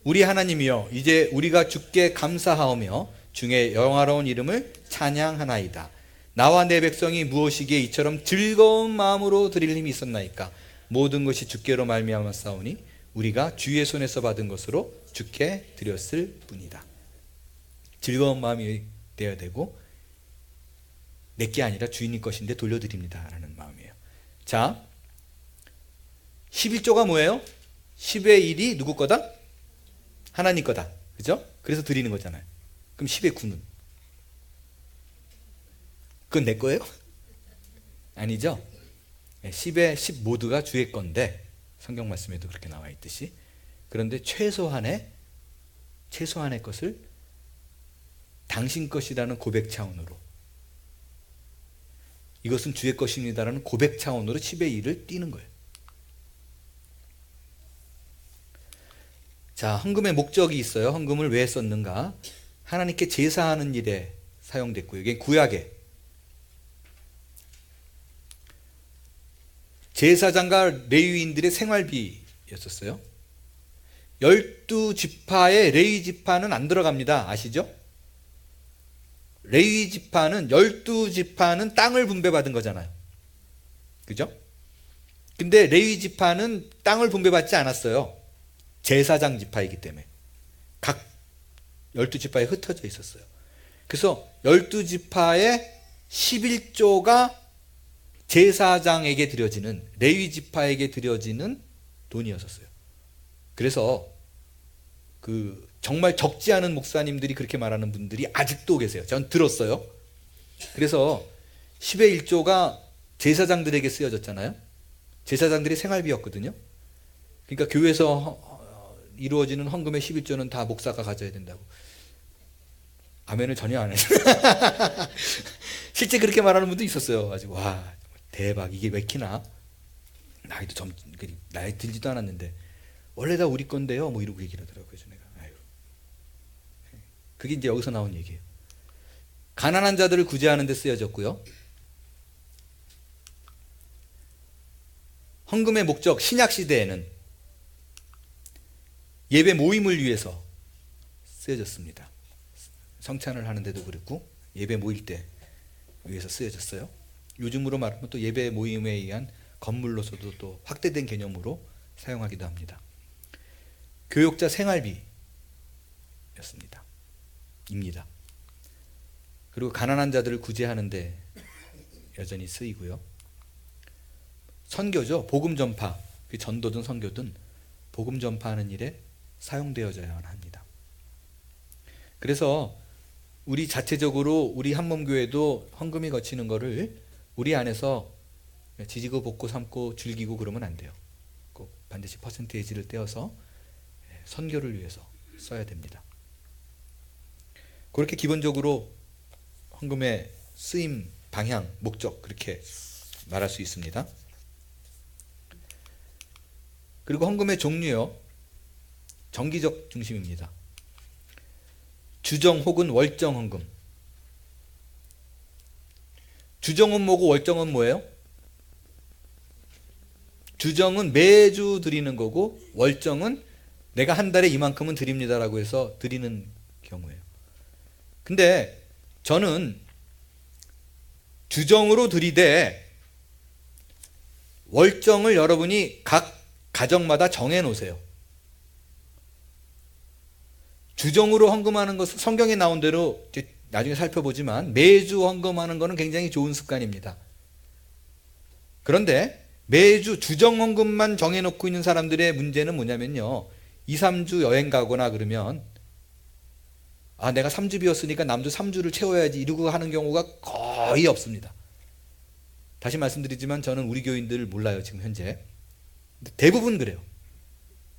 우리 하나님이여 이제 우리가 주께 감사하오며 주의 영화로운 이름을 찬양하나이다. 나와 내 백성이 무엇이기에 이처럼 즐거운 마음으로 드릴 힘이 있었나이까. 모든 것이 주께로 말미암았사오니 우리가 주의 손에서 받은 것으로 주께 드렸을 뿐이다. 즐거운 마음이 되어야 되고 내게 아니라 주인님 것인데 돌려드립니다 라는 마음이에요. 자, 11조가 뭐예요? 10의 1이 누구 거다? 하나님 거다. 그죠? 그래서 드리는 거잖아요. 그럼 10의 9는? 그건 내 거예요? 아니죠? 10의 10 모두가 주의 건데 성경 말씀에도 그렇게 나와 있듯이. 그런데 최소한의 것을 당신 것이라는 고백 차원으로 이것은 주의 것입니다라는 고백 차원으로 10의 1을 띄는 거예요. 자, 헌금의 목적이 있어요. 헌금을 왜 썼는가? 하나님께 제사하는 일에 사용됐고요. 이게 구약에 제사장과 레위인들의 생활비였었어요. 12지파에 레위지파는 안 들어갑니다. 아시죠? 레위지파는 12지파는 땅을 분배받은 거잖아요. 그죠? 근데 레위지파는 땅을 분배받지 않았어요. 제사장 지파이기 때문에 각 12지파에 흩어져 있었어요. 그래서 12지파의 11조가 제사장에게 드려지는, 레위지파에게 드려지는 돈이었었어요. 그래서 정말 적지 않은 목사님들이 그렇게 말하는 분들이 아직도 계세요. 전 들었어요. 그래서 10의 1조가 제사장들에게 쓰여졌잖아요. 제사장들이 생활비였거든요. 그러니까 교회에서 이루어지는 헌금의 11조는 다 목사가 가져야 된다고. 아멘을 전혀 안 해요. 실제 그렇게 말하는 분도 있었어요. 아주 와 대박, 이게 왜 키나? 나이 들지도 않았는데 원래 다 우리 건데요. 뭐 이러고 얘기를 하더라고요. 그래서 내가 아유. 그게 이제 여기서 나온 얘기예요. 가난한 자들을 구제하는 데 쓰여졌고요. 헌금의 목적, 신약 시대에는 예배 모임을 위해서 쓰여졌습니다. 성찬을 하는데도 그렇고 예배 모일 때 위해서 쓰여졌어요. 요즘으로 말하면 또 예배 모임에 의한 건물로서도 또 확대된 개념으로 사용하기도 합니다. 교역자 생활비였습니다. 입니다. 그리고 가난한 자들을 구제하는 데 여전히 쓰이고요. 선교죠. 복음 전파, 전도든 선교든 복음 전파하는 일에 사용되어져야 합니다. 그래서 우리 자체적으로 우리 한몸교회도 헌금이 거치는 거를 우리 안에서 지지고 볶고 삶고 즐기고 그러면 안 돼요. 꼭 반드시 퍼센테이지를 떼어서 선교를 위해서 써야 됩니다. 그렇게 기본적으로 헌금의 쓰임, 방향, 목적 그렇게 말할 수 있습니다. 그리고 헌금의 종류요. 정기적 중심입니다. 주정 혹은 월정 헌금. 주정은 뭐고 월정은 뭐예요? 주정은 매주 드리는 거고 월정은 내가 한 달에 이만큼은 드립니다라고 해서 드리는 경우예요. 근데 저는 주정으로 드리되 월정을 여러분이 각 가정마다 정해 놓으세요. 주정으로 헌금하는 것은 성경에 나온 대로 나중에 살펴보지만 매주 헌금하는 것은 굉장히 좋은 습관입니다. 그런데 매주 주정 헌금만 정해놓고 있는 사람들의 문제는 뭐냐면요. 2, 3주 여행 가거나 그러면 내가 3주 비웠으니까 남도 3주를 채워야지 이러고 하는 경우가 거의 없습니다. 다시 말씀드리지만 저는 우리 교인들 몰라요. 지금 현재. 대부분 그래요.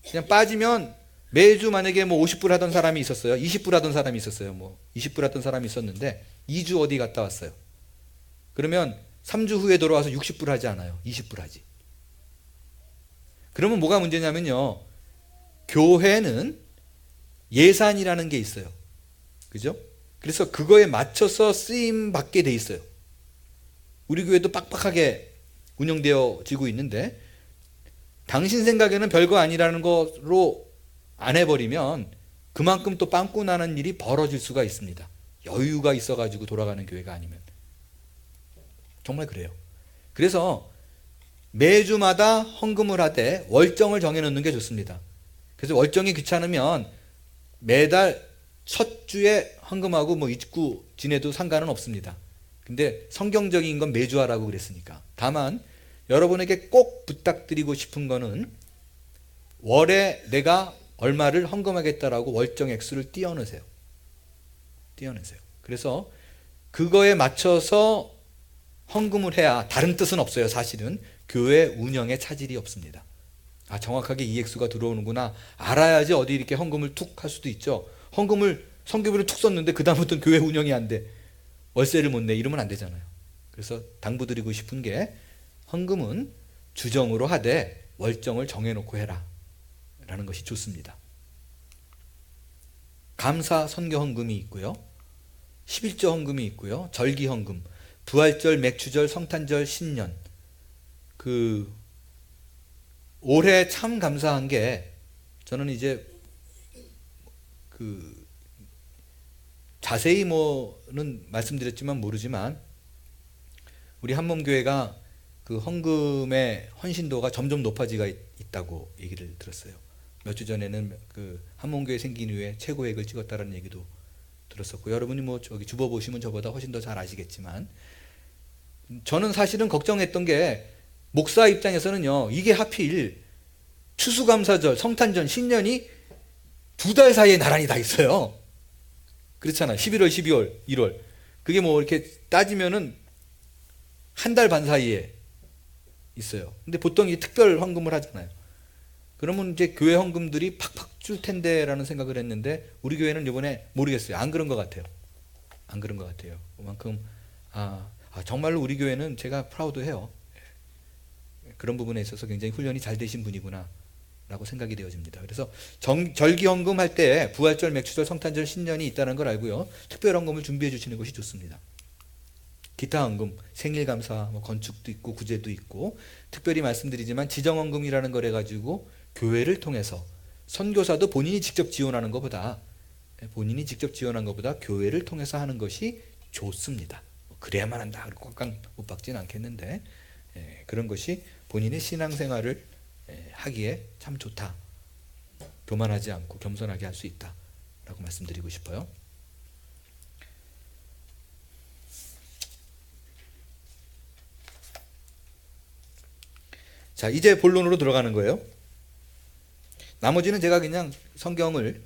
그냥 빠지면 매주 만약에 50불 하던 사람이 있었어요. 20불 하던 사람이 있었어요. 20불 하던 사람이 있었는데 2주 어디 갔다 왔어요. 그러면 3주 후에 돌아와서 60불 하지 않아요. 20불 하지. 그러면 뭐가 문제냐면요. 교회는 예산이라는 게 있어요. 그죠? 그래서 그거에 맞춰서 쓰임 받게 돼 있어요. 우리 교회도 빡빡하게 운영되어지고 있는데 당신 생각에는 별거 아니라는 거로 안 해버리면 그만큼 또 빵꾸 나는 일이 벌어질 수가 있습니다. 여유가 있어가지고 돌아가는 교회가 아니면. 정말 그래요. 그래서 매주마다 헌금을 하되 월정을 정해놓는 게 좋습니다. 그래서 월정이 귀찮으면 매달 첫 주에 헌금하고 잊고 지내도 상관은 없습니다. 근데 성경적인 건 매주 하라고 그랬으니까. 다만 여러분에게 꼭 부탁드리고 싶은 거는 월에 내가 얼마를 헌금하겠다라고 월정 액수를 띄워놓으세요. 그래서 그거에 맞춰서 헌금을 해야 다른 뜻은 없어요. 사실은 교회 운영에 차질이 없습니다. 정확하게 이 액수가 들어오는구나 알아야지 어디 이렇게 헌금을 툭 할 수도 있죠. 헌금을 성교비를 툭 썼는데 그 다음부터는 교회 운영이 안 돼. 월세를 못 내 이러면 안 되잖아요. 그래서 당부드리고 싶은 게 헌금은 주정으로 하되 월정을 정해놓고 해라 라는 것이 좋습니다. 감사 선교 헌금이 있고요. 11조 헌금이 있고요. 절기 헌금, 부활절, 맥추절, 성탄절, 신년. 올해 참 감사한 게 저는 이제 자세히 뭐는 말씀드렸지만 모르지만 우리 한몸교회가 그 헌금의 헌신도가 점점 높아지고 있다고 얘기를 들었어요. 몇 주 전에는 그 한몸교회 생긴 이후에 최고액을 찍었다는 얘기도 들었었고, 여러분이 뭐 저기 주보 보시면 저보다 훨씬 더 잘 아시겠지만, 저는 사실은 걱정했던 게 목사 입장에서는요, 이게 하필 추수감사절, 성탄절, 신년이 2달 사이에 나란히 다 있어요. 그렇잖아요. 11월, 12월, 1월. 그게 뭐 이렇게 따지면은 한 달 반 사이에 있어요. 근데 보통 이 특별 헌금을 하잖아요. 그러면 이제 교회 헌금들이 팍팍 줄 텐데라는 생각을 했는데, 우리 교회는 이번에 모르겠어요. 안 그런 것 같아요. 안 그런 것 같아요. 그만큼 정말로 우리 교회는 제가 프라우드해요. 그런 부분에 있어서 굉장히 훈련이 잘 되신 분이구나 라고 생각이 되어집니다. 그래서 절기 헌금 할 때 부활절, 맥추절, 성탄절, 신년이 있다는 걸 알고요, 특별 헌금을 준비해 주시는 것이 좋습니다. 기타 헌금, 생일 감사, 건축도 있고 구제도 있고, 특별히 말씀드리지만 지정 헌금이라는 걸 해가지고 교회를 통해서, 선교사도 본인이 직접 지원한 것보다 교회를 통해서 하는 것이 좋습니다. 그래야만 한다 그리고 꽉꽉 못 박지는 않겠는데, 그런 것이 본인의 신앙생활을 하기에 참 좋다. 교만하지 않고 겸손하게 할 수 있다 라고 말씀드리고 싶어요. 자, 이제 본론으로 들어가는 거예요. 나머지는 제가 그냥 성경을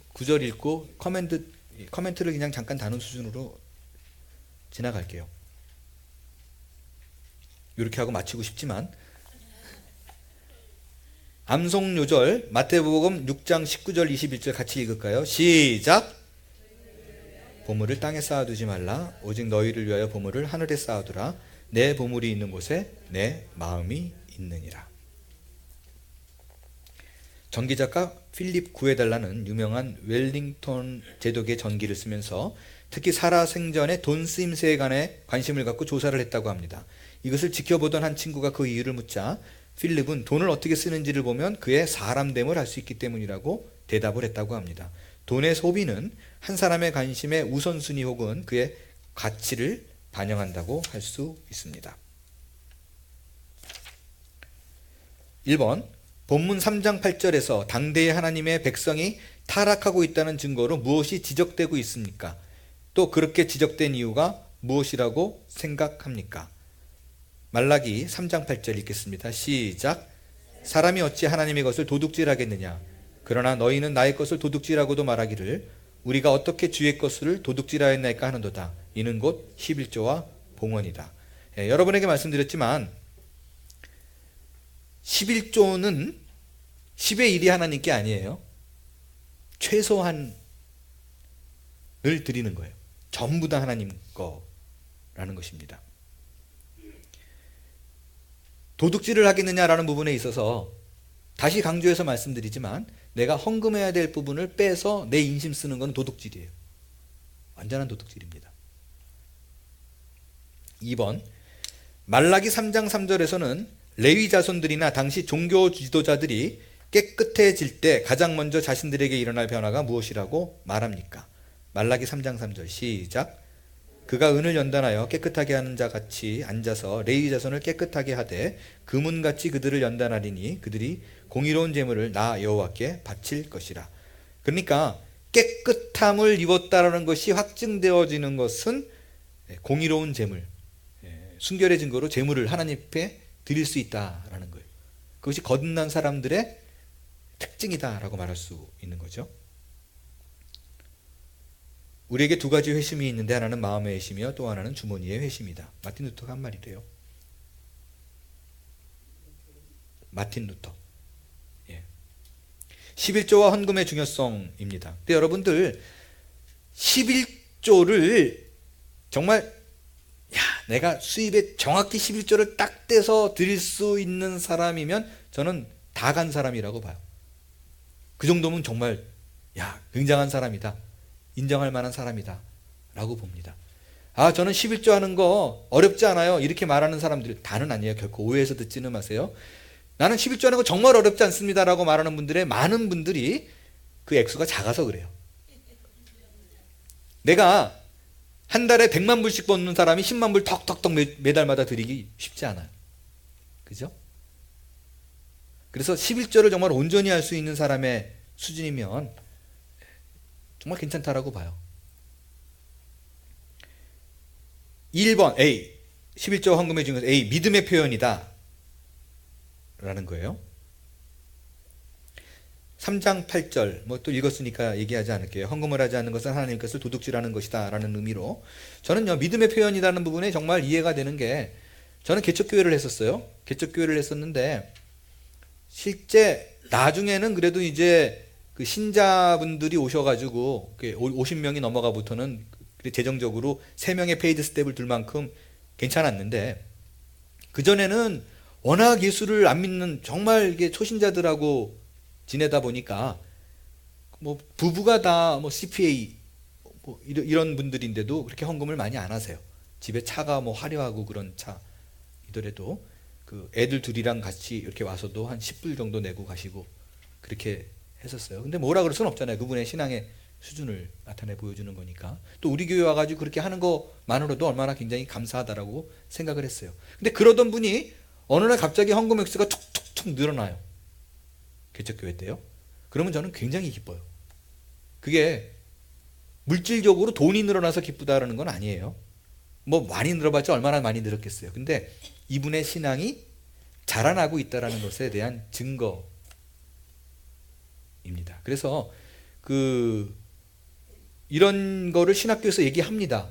구절 읽고 커멘트를 그냥 잠깐 다룬 수준으로 지나갈게요. 이렇게 하고 마치고 싶지만, 암송요절 마태복음 6장 19절 21절 같이 읽을까요? 시작! 보물을 땅에 쌓아두지 말라. 오직 너희를 위하여 보물을 하늘에 쌓아두라. 내 보물이 있는 곳에 내 마음이 있느니라. 전기작가 필립 구에달라는 유명한 웰링턴 제독의 전기를 쓰면서 특히 살아생전의 돈 쓰임새에 관해 관심을 갖고 조사를 했다고 합니다. 이것을 지켜보던 한 친구가 그 이유를 묻자 필립은 돈을 어떻게 쓰는지를 보면 그의 사람됨을 알 수 있기 때문이라고 대답을 했다고 합니다. 돈의 소비는 한 사람의 관심의 우선순위 혹은 그의 가치를 반영한다고 할 수 있습니다. 1번, 본문 3장 8절에서 당대의 하나님의 백성이 타락하고 있다는 증거로 무엇이 지적되고 있습니까? 또 그렇게 지적된 이유가 무엇이라고 생각합니까? 말라기 3장 8절 읽겠습니다. 시작! 사람이 어찌 하나님의 것을 도둑질하겠느냐? 그러나 너희는 나의 것을 도둑질하고도 말하기를 우리가 어떻게 주의 것을 도둑질하였나이까 하는도다. 이는 곧 11조와 봉헌이다. 여러분에게 말씀드렸지만 11조는 10의 1이 하나님께 아니에요. 최소한을 드리는 거예요. 전부 다 하나님 거라는 것입니다. 도둑질을 하겠느냐라는 부분에 있어서 다시 강조해서 말씀드리지만, 내가 헌금해야 될 부분을 빼서 내 인심 쓰는 건 도둑질이에요. 완전한 도둑질입니다. 2번, 말라기 3장 3절에서는 레위 자손들이나 당시 종교 지도자들이 깨끗해질 때 가장 먼저 자신들에게 일어날 변화가 무엇이라고 말합니까? 말라기 3장 3절 시작! 그가 은을 연단하여 깨끗하게 하는 자 같이 앉아서 레위 자손을 깨끗하게 하되 금은같이 그들을 연단하리니 그들이 공의로운 제물을 나 여호와께 바칠 것이라. 그러니까 깨끗함을 입었다라는 것이 확증되어지는 것은 공의로운 제물, 순결의 증거로 제물을 하나님 앞에 드릴 수 있다라는 거예요. 그것이 거듭난 사람들의 특징이다라고 말할 수 있는 거죠. 우리에게 두 가지 회심이 있는데, 하나는 마음의 회심이요 또 하나는 주머니의 회심이다. 마틴 루터가 한 말이래요. 마틴 루터. 11조와 헌금의 중요성입니다. 근데 여러분들 11조를 정말 야, 내가 수입에 정확히 11조를 딱 떼서 드릴 수 있는 사람이면 저는 다 간 사람이라고 봐요. 그 정도면 정말 야, 굉장한 사람이다. 인정할 만한 사람이다. 라고 봅니다. 아, 저는 11조 하는 거 어렵지 않아요. 이렇게 말하는 사람들 다는 아니에요. 결코 오해해서 듣지는 마세요. 나는 11조 하는 거 정말 어렵지 않습니다. 라고 말하는 분들의 많은 분들이 그 액수가 작아서 그래요. 내가 한 달에 100만 불씩 버는 사람이 10만 불 턱턱턱 매달마다 드리기 쉽지 않아요. 그죠? 그래서 11조를 정말 온전히 할 수 있는 사람의 수준이면 정말 괜찮다라고 봐요. 1번 A, 11조 헌금의 중에서 A, 믿음의 표현이다 라는 거예요. 3장 8절 뭐 또 읽었으니까 얘기하지 않을게요. 헌금을 하지 않는 것은 하나님 것을 도둑질하는 것이다 라는 의미로, 저는요 믿음의 표현이라는 부분에 정말 이해가 되는 게, 저는 개척교회를 했었어요. 개척교회를 했었는데 실제 나중에는 그래도 이제 그 신자분들이 오셔가지고 50명이 넘어가부터는 재정적으로 3명의 페이드 스텝을 둘 만큼 괜찮았는데, 그전에는 워낙 예수를 안 믿는 정말 이게 초신자들하고 지내다 보니까 뭐 부부가 다 뭐 CPA 뭐 이런 분들인데도 그렇게 헌금을 많이 안 하세요. 집에 차가 뭐 화려하고 그런 차이더라도 그 애들 둘이랑 같이 이렇게 와서도 한 10불 정도 내고 가시고 그렇게 했었어요. 근데 뭐라 그럴 수는 없잖아요. 그분의 신앙의 수준을 나타내 보여주는 거니까. 또 우리 교회 와가지고 그렇게 하는 것만으로도 얼마나 굉장히 감사하다라고 생각을 했어요. 근데 그러던 분이 어느 날 갑자기 헌금 액수가 툭툭툭 늘어나요. 개척교회 때요. 그러면 저는 굉장히 기뻐요. 그게 물질적으로 돈이 늘어나서 기쁘다라는 건 아니에요. 뭐 많이 늘어봤자 얼마나 많이 늘었겠어요. 근데 이분의 신앙이 자라나고 있다는 것에 대한 증거입니다. 그래서 이런 거를 신학교에서 얘기합니다.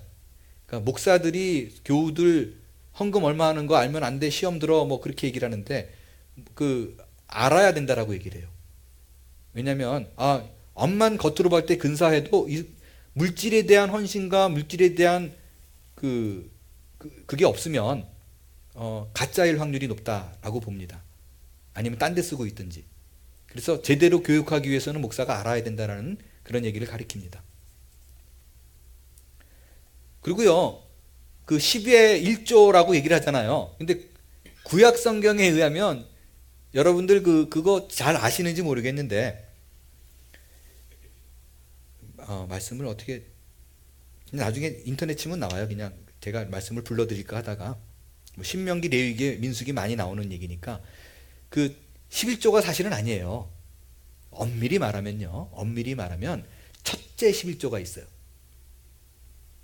그러니까 목사들이 교우들 헌금 얼마 하는 거 알면 안 돼, 시험 들어, 뭐 그렇게 얘기를 하는데 알아야 된다라고 얘기를 해요. 왜냐하면 엄만 겉으로 볼 때 근사해도 이 물질에 대한 헌신과 물질에 대한 그게 없으면 가짜일 확률이 높다라고 봅니다. 아니면 딴 데 쓰고 있든지. 그래서 제대로 교육하기 위해서는 목사가 알아야 된다는 그런 얘기를 가리킵니다. 그리고요, 그 10의 1조라고 얘기를 하잖아요. 근데 구약 성경에 의하면 여러분들 그거 잘 아시는지 모르겠는데, 말씀을 어떻게, 나중에 인터넷 치면 나와요. 그냥 제가 말씀을 불러드릴까 하다가, 뭐 신명기, 레위기, 민수기 많이 나오는 얘기니까, 11조가 사실은 아니에요. 엄밀히 말하면 첫째 11조가 있어요.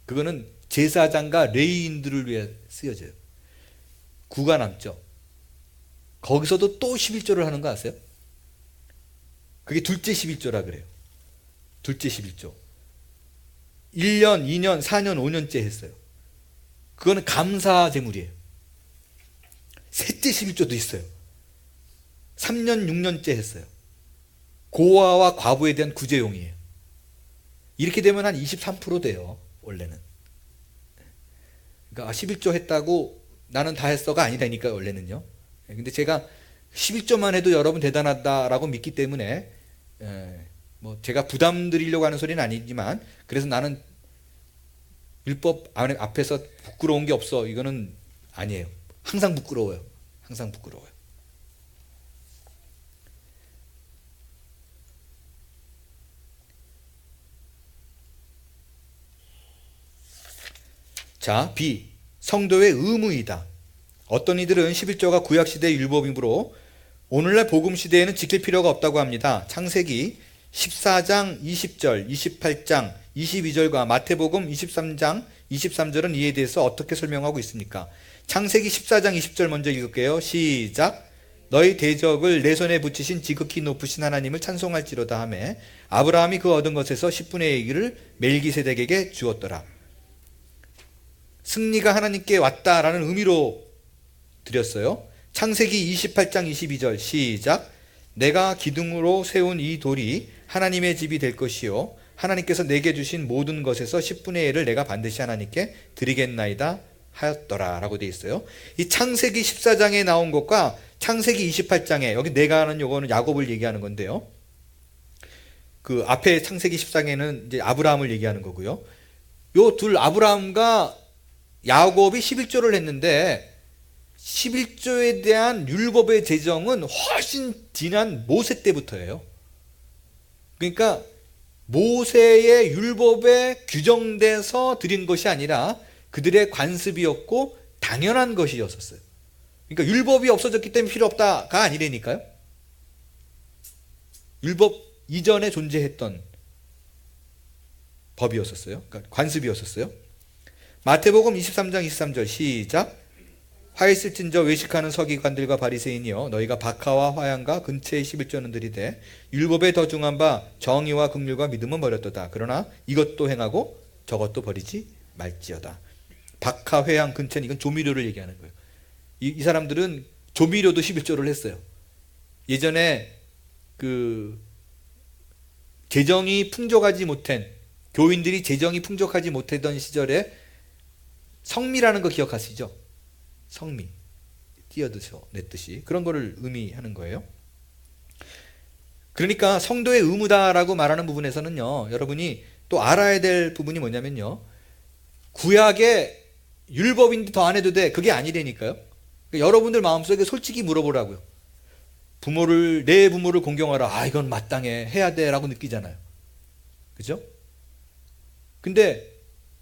그거는 제사장과 레위인들을 위해 쓰여져요. 구가 남죠. 거기서도 또 11조를 하는 거 아세요? 그게 둘째 11조라 그래요. 둘째 11조. 1년, 2년, 4년, 5년째 했어요. 그거는 감사 제물이에요. 셋째 11조도 있어요. 3년, 6년째 했어요. 고아와 과부에 대한 구제용이에요. 이렇게 되면 한 23% 돼요. 원래는. 그러니까 11조 했다고 나는 다 했어가 아니라니까 원래는요. 근데 제가 11조만 해도 여러분 대단하다라고 믿기 때문에 뭐 제가 부담 드리려고 하는 소리는 아니지만, 그래서 나는 율법 앞에서 부끄러운 게 없어, 이거는 아니에요. 항상 부끄러워요. 항상 부끄러워요. 자, B. 성도의 의무이다. 어떤 이들은 11조가 구약시대의 율법이므로 오늘날 복음시대에는 지킬 필요가 없다고 합니다. 창세기 14장 20절, 28장 22절과 마태복음 23장 23절은 이에 대해서 어떻게 설명하고 있습니까? 창세기 14장 20절 먼저 읽을게요. 시작. 너희 대적을 내 손에 붙이신 지극히 높으신 하나님을 찬송할지로다 하매 아브라함이 그 얻은 것에서 10분의 1을 멜기세덱에게 주었더라. 승리가 하나님께 왔다라는 의미로 드렸어요. 창세기 28장 22절 시작. 내가 기둥으로 세운 이 돌이 하나님의 집이 될 것이요 하나님께서 내게 주신 모든 것에서 10분의 1을 내가 반드시 하나님께 드리겠나이다 하였더라라고 되어 있어요. 이 창세기 14장에 나온 것과 창세기 28장에 여기 내가 하는 요거는 야곱을 얘기하는 건데요. 그 앞에 창세기 14장에는 이제 아브라함을 얘기하는 거고요. 요 둘 아브라함과 야곱이 11조를 했는데 11조에 대한 율법의 제정은 훨씬 지난 모세 때부터예요. 그러니까 모세의 율법에 규정돼서 드린 것이 아니라 그들의 관습이었고 당연한 것이었어요. 그러니까 율법이 없어졌기 때문에 필요 없다가 아니라니까요. 율법 이전에 존재했던 법이었었어요. 그러니까 관습이었었어요. 마태복음 23장 23절 시작. 화 있을진저 외식하는 서기관들과 바리새인이여 너희가 박하와 화양과 근처의 11조는 들이되 율법에 더 중한 바 정의와 긍휼과 믿음은 버렸도다. 그러나 이것도 행하고 저것도 버리지 말지어다. 박하, 회양, 근처는 이건 조미료를 얘기하는 거예요. 이 사람들은 조미료도 11조를 했어요. 예전에 그 재정이 풍족하지 못한 교인들이 재정이 풍족하지 못했던 시절에 성미라는 거 기억하시죠? 성미, 띄어드서 냈듯이 그런 거를 의미하는 거예요. 그러니까 성도의 의무다라고 말하는 부분에서는요, 여러분이 또 알아야 될 부분이 뭐냐면요, 구약의 율법인데 더 안 해도 돼, 그게 아니라니까요. 그러니까 여러분들 마음속에 솔직히 물어보라고요. 내 부모를 공경하라. 아, 이건 마땅해, 해야 돼 라고 느끼잖아요. 그죠? 근데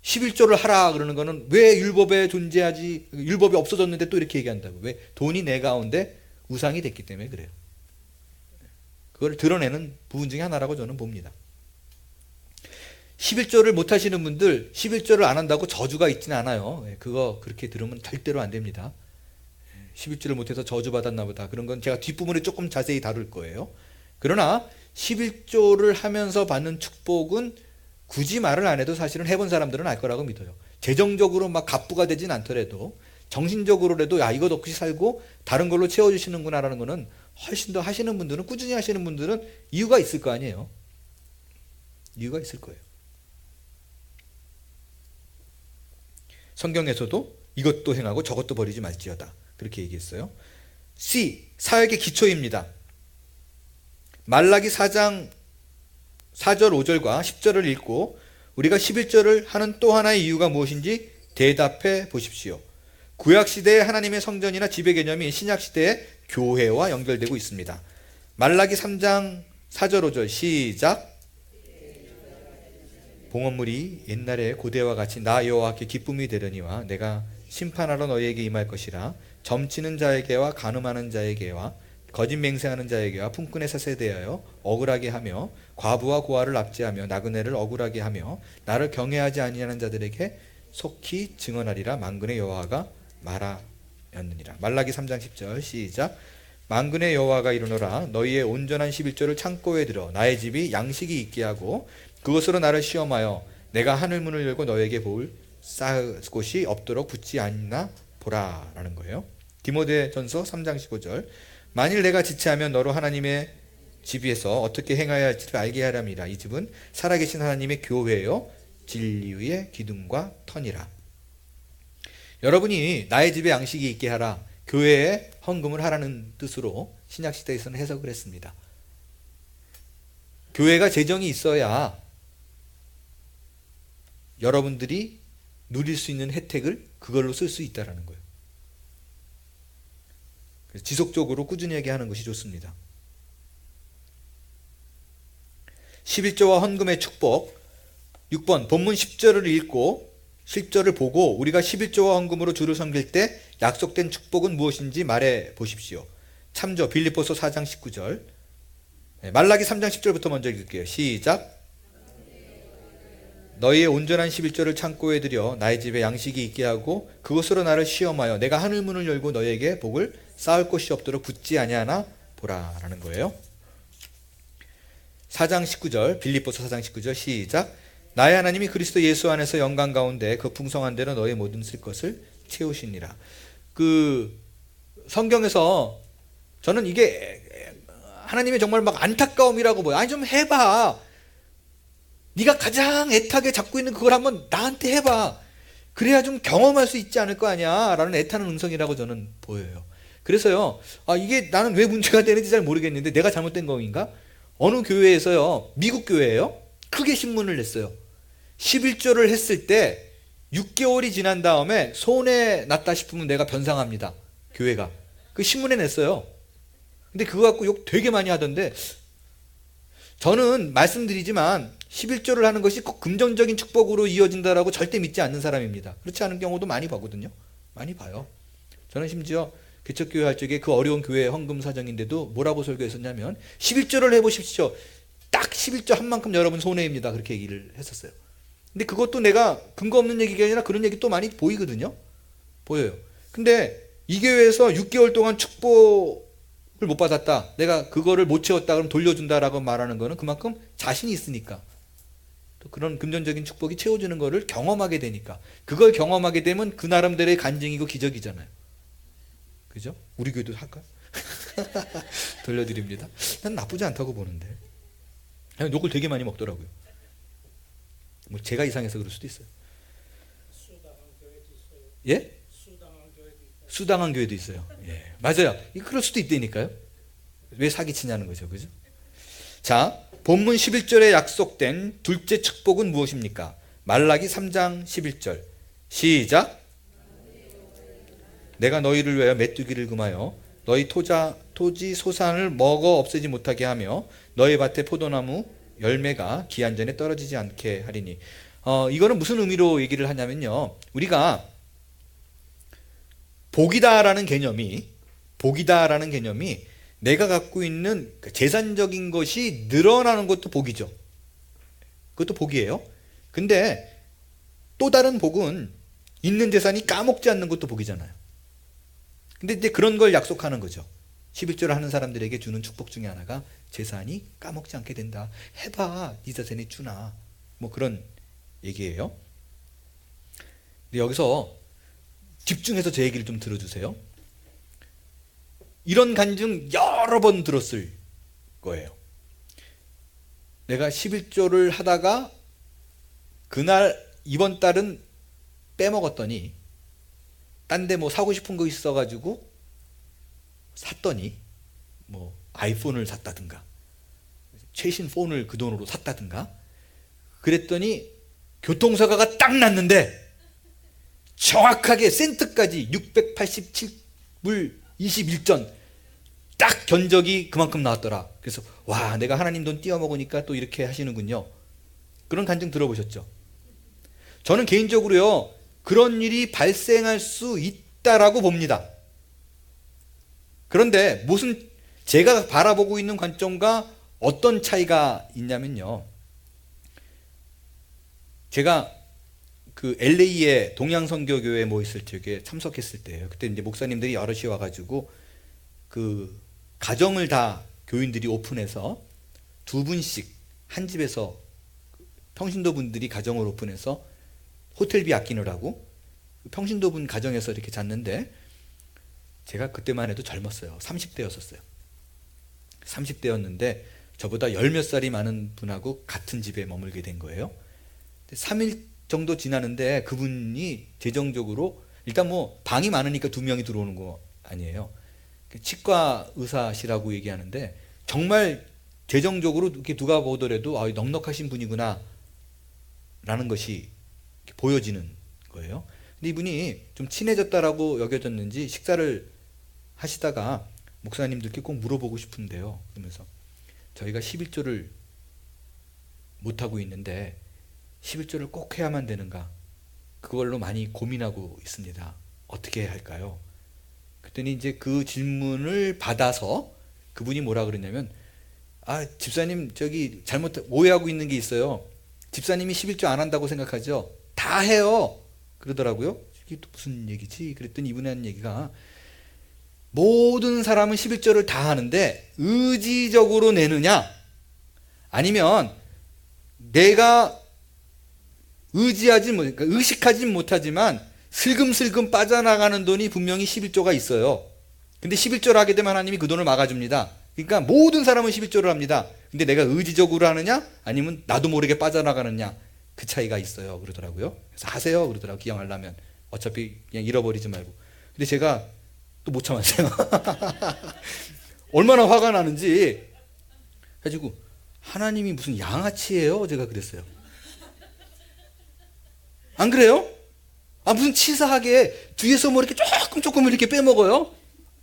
11조를 하라 그러는 거는 왜 율법에 존재하지, 율법이 없어졌는데 또 이렇게 얘기한다고. 왜? 돈이 내 가운데 우상이 됐기 때문에 그래요. 그걸 드러내는 부분 중에 하나라고 저는 봅니다. 11조를 못 하시는 분들 11조를 안 한다고 저주가 있지는 않아요. 그거 그렇게 들으면 절대로 안 됩니다. 11조를 못해서 저주받았나 보다. 그런 건 제가 뒷부분에 조금 자세히 다룰 거예요. 그러나 11조를 하면서 받는 축복은 굳이 말을 안 해도 사실은 해본 사람들은 알 거라고 믿어요. 재정적으로 막 갑부가 되진 않더라도 정신적으로라도 야, 이것 없이 살고 다른 걸로 채워주시는구나라는 거는 훨씬 더 하시는 분들은, 꾸준히 하시는 분들은 이유가 있을 거 아니에요. 이유가 있을 거예요. 성경에서도 이것도 행하고 저것도 버리지 말지어다 그렇게 얘기했어요. C, 사역의 기초입니다. 말라기 4장 4절 5절과 10절을 읽고 우리가 11절을 하는 또 하나의 이유가 무엇인지 대답해 보십시오. 구약시대의 하나님의 성전이나 지배 개념이 신약시대의 교회와 연결되고 있습니다. 말라기 3장 4절 5절 시작. 봉헌물이 옛날의 고대와 같이 나 여호와께 기쁨이 되려니와 내가 심판하러 너희에게 임할 것이라. 점치는 자에게와 간음하는 자에게와 거짓 맹세하는 자에게와 품꾼의 사세에 대하여 억울하게 하며 과부와 고아를 납치하며 나그네를 억울하게 하며 나를 경외하지 아니하는 자들에게 속히 증언하리라. 만군의 여호와가 말하였느니라. 말라기 3장 10절 시작. 만군의 여호와가 이르노라. 너희의 온전한 11조를 창고에 들어 나의 집이 양식이 있게 하고 그것으로 나를 시험하여 내가 하늘문을 열고 너에게 복을 쌓을 곳이 없도록 붙지 않나 보라 라는 거예요. 디모데전서 3장 15절. 만일 내가 지체하면 너로 하나님의 집에서 어떻게 행해야 할지를 알게 하람이라. 이 집은 살아계신 하나님의 교회요 진리의 기둥과 터니라. 여러분이 나의 집에 양식이 있게 하라, 교회에 헌금을 하라는 뜻으로 신약시대에서는 해석을 했습니다. 교회가 재정이 있어야 여러분들이 누릴 수 있는 혜택을 그걸로 쓸 수 있다는 거예요. 지속적으로 꾸준히 하게 하는 것이 좋습니다. 11조와 헌금의 축복. 6번 본문 10절을 읽고 10절을 보고 우리가 11조와 헌금으로 주를 섬길 때 약속된 축복은 무엇인지 말해 보십시오. 참조 빌립보서 4장 19절. 말라기 3장 10절부터 먼저 읽을게요. 시작. 너희의 온전한 11조를 창고에 들여 나의 집에 양식이 있게 하고 그것으로 나를 시험하여 내가 하늘문을 열고 너희에게 복을 쌓을 곳이 없도록 붙지 아니하나 보라 라는 거예요. 4장 19절 빌립보서 4장 19절 시작. 나의 하나님이 그리스도 예수 안에서 영광 가운데 그 풍성한 대로 너희 모든 쓸 것을 채우시니라. 그 성경에서 저는 이게 하나님의 정말 막 안타까움이라고 보여요. 아니 좀 해봐. 네가 가장 애타게 잡고 있는 그걸 한번 나한테 해봐. 그래야 좀 경험할 수 있지 않을 거 아니야 라는 애타는 음성이라고 저는 보여요. 그래서요, 이게 나는 왜 문제가 되는지 잘 모르겠는데 내가 잘못된 건가? 어느 교회에서요, 미국 교회예요, 크게 신문을 냈어요. 11조를 했을 때 6개월이 지난 다음에 손해 났다 싶으면 내가 변상합니다, 교회가. 그 신문에 냈어요. 근데 그거 갖고 욕 되게 많이 하던데, 저는 말씀드리지만 11조를 하는 것이 꼭 금전적인 축복으로 이어진다라고 절대 믿지 않는 사람입니다. 그렇지 않은 경우도 많이 보거든요. 많이 봐요. 저는 심지어 개척교회 할 적에 그 어려운 교회 헌금 사정인데도 뭐라고 설교했었냐면, 11조를 해보십시오. 딱 11조 한 만큼 여러분 손해입니다. 그렇게 얘기를 했었어요. 근데 그것도 내가 근거 없는 얘기가 아니라 그런 얘기 또 많이 보이거든요. 보여요. 근데 이 교회에서 6개월 동안 축복을 못 받았다, 내가 그거를 못 채웠다 그럼 돌려준다라고 말하는 거는 그만큼 자신이 있으니까, 또 그런 금전적인 축복이 채워주는 거를 경험하게 되니까, 그걸 경험하게 되면 그 나름대로의 간증이고 기적이잖아요. 그죠? 우리 교회도 할까요? 돌려드립니다. 난 나쁘지 않다고 보는데. 욕을 되게 많이 먹더라고요. 뭐 제가 이상해서 그럴 수도 있어요. 수당한 교회도 있어요. 예? 수당한 교회도 있어요. 수당한 교회도 있어요. 예, 맞아요. 그럴 수도 있다니까요. 왜 사기치냐는 거죠. 그죠? 자, 본문 11절에 약속된 둘째 축복은 무엇입니까? 말라기 3장 11절. 시작. 내가 너희를 위하여 메뚜기를 금하여 너희 토지 소산을 먹어 없애지 못하게 하며 너희 밭에 포도나무 열매가 기한 전에 떨어지지 않게 하리니. 이거는 무슨 의미로 얘기를 하냐면요, 우리가 복이다라는 개념이 내가 갖고 있는 재산적인 것이 늘어나는 것도 복이죠. 그것도 복이에요. 근데 또 다른 복은 있는 재산이 까먹지 않는 것도 복이잖아요. 근데 이제 그런 걸 약속하는 거죠. 11조를 하는 사람들에게 주는 축복 중에 하나가 재산이 까먹지 않게 된다. 해봐, 네 자산이 주나. 뭐 그런 얘기예요. 근데 여기서 집중해서 제 얘기를 좀 들어주세요. 이런 간증 여러 번 들었을 거예요. 내가 11조를 하다가 그날 이번 달은 빼먹었더니 딴 데 뭐 사고 싶은 거 있어가지고 샀더니 뭐 아이폰을 샀다든가 최신 폰을 그 돈으로 샀다든가 그랬더니 교통사고가 딱 났는데 정확하게 센트까지 687불 21전 딱 견적이 그만큼 나왔더라. 그래서 와, 내가 하나님 돈 띄어먹으니까 또 이렇게 하시는군요. 그런 간증 들어보셨죠? 저는 개인적으로요, 그런 일이 발생할 수 있다라고 봅니다. 그런데 무슨 제가 바라보고 있는 관점과 어떤 차이가 있냐면요, 제가 그 LA에 동양선교교회 뭐 있을 적에 참석했을 때예요. 그때 이제 목사님들이 여럿이 와가지고 그 가정을 다 교인들이 오픈해서 두 분씩 한 집에서 평신도 분들이 가정을 오픈해서 호텔비 아끼느라고 평신도 분 가정에서 이렇게 잤는데, 제가 그때만 해도 젊었어요. 30대였었어요. 30대였는데 저보다 열 몇 살이 많은 분하고 같은 집에 머물게 된 거예요. 3일 정도 지나는데 그분이 재정적으로, 일단 뭐 방이 많으니까 2명이 들어오는 거 아니에요. 치과 의사시라고 얘기하는데 정말 재정적으로 이렇게 누가 보더라도 넉넉하신 분이구나 라는 것이 보여지는 거예요. 근데 이분이 좀 친해졌다라고 여겨졌는지 식사를 하시다가 목사님들께 꼭 물어보고 싶은데요, 그러면서 저희가 11조를 못하고 있는데 11조를 꼭 해야만 되는가, 그걸로 많이 고민하고 있습니다. 어떻게 해야 할까요? 그랬더니 이제 그 질문을 받아서 그분이 뭐라 그러냐면, 집사님 저기 잘못 오해하고 있는 게 있어요. 집사님이 11조 안 한다고 생각하죠? 다 해요 그러더라고요. 이게 또 무슨 얘기지? 그랬더니 이분이 하는 얘기가, 모든 사람은 11조를 다 하는데 의지적으로 내느냐, 아니면 내가 그러니까 의식하진 못하지만 슬금슬금 빠져나가는 돈이 분명히 11조가 있어요. 근데 11조를 하게 되면 하나님이 그 돈을 막아줍니다. 그러니까 모든 사람은 11조를 합니다. 근데 내가 의지적으로 하느냐, 아니면 나도 모르게 빠져나가느냐, 그 차이가 있어요. 그러더라고요. 그래서 하세요. 그러더라고요. 기억하려면. 어차피 그냥 잃어버리지 말고. 근데 제가 또 못 참았어요. 얼마나 화가 나는지. 해가지고 하나님이 무슨 양아치예요? 제가 그랬어요. 안 그래요? 무슨 치사하게 뒤에서 뭐 이렇게 조금 이렇게 빼먹어요?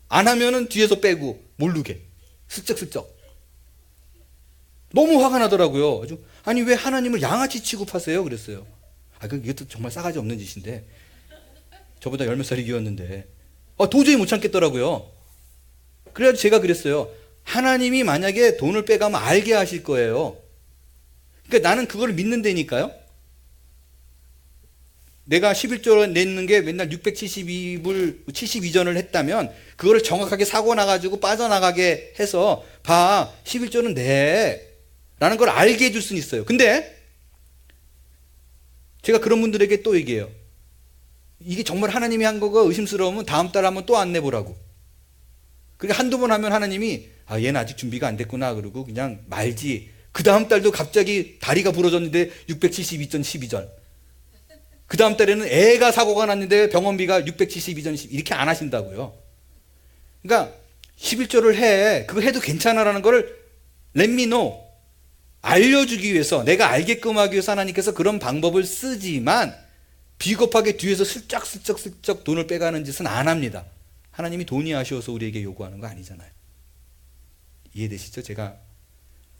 안 하면은 뒤에서 빼고 모르게 슬쩍슬쩍. 너무 화가 나더라고요. 아니 왜 하나님을 양아치 취급하세요? 그랬어요. 이것도 정말 싸가지 없는 짓인데 저보다 10몇 살이 기었는데 도저히 못 참겠더라고요. 그래가지고 제가 그랬어요. 하나님이 만약에 돈을 빼가면 알게 하실 거예요. 그러니까 나는 그걸 믿는다니까요. 내가 11조를 내는 게 맨날 672불 72전을 했다면 그거를 정확하게 사고 나가지고 빠져나가게 해서 11조는 내 라는 걸 알게 해줄 수는 있어요. 근데 제가 그런 분들에게 또 얘기해요. 이게 정말 하나님이 한 거가 의심스러우면 다음 달 한번 또 안 내보라고. 그러니까 한두 번 하면 하나님이 얘는 아직 준비가 안 됐구나 그러고 그냥 말지. 그 다음 달도 갑자기 다리가 부러졌는데 672전 12전. 그 다음 달에는 애가 사고가 났는데 병원비가 672전 12 이렇게 안 하신다고요. 그러니까 11조를 해. 그거 해도 괜찮아라는 거를 let me know. 알려주기 위해서 내가 알게끔 하기 위해서 하나님께서 그런 방법을 쓰지만 비겁하게 뒤에서 슬쩍 돈을 빼가는 짓은 안 합니다. 하나님이 돈이 아쉬워서 우리에게 요구하는 거 아니잖아요. 이해되시죠? 그러니까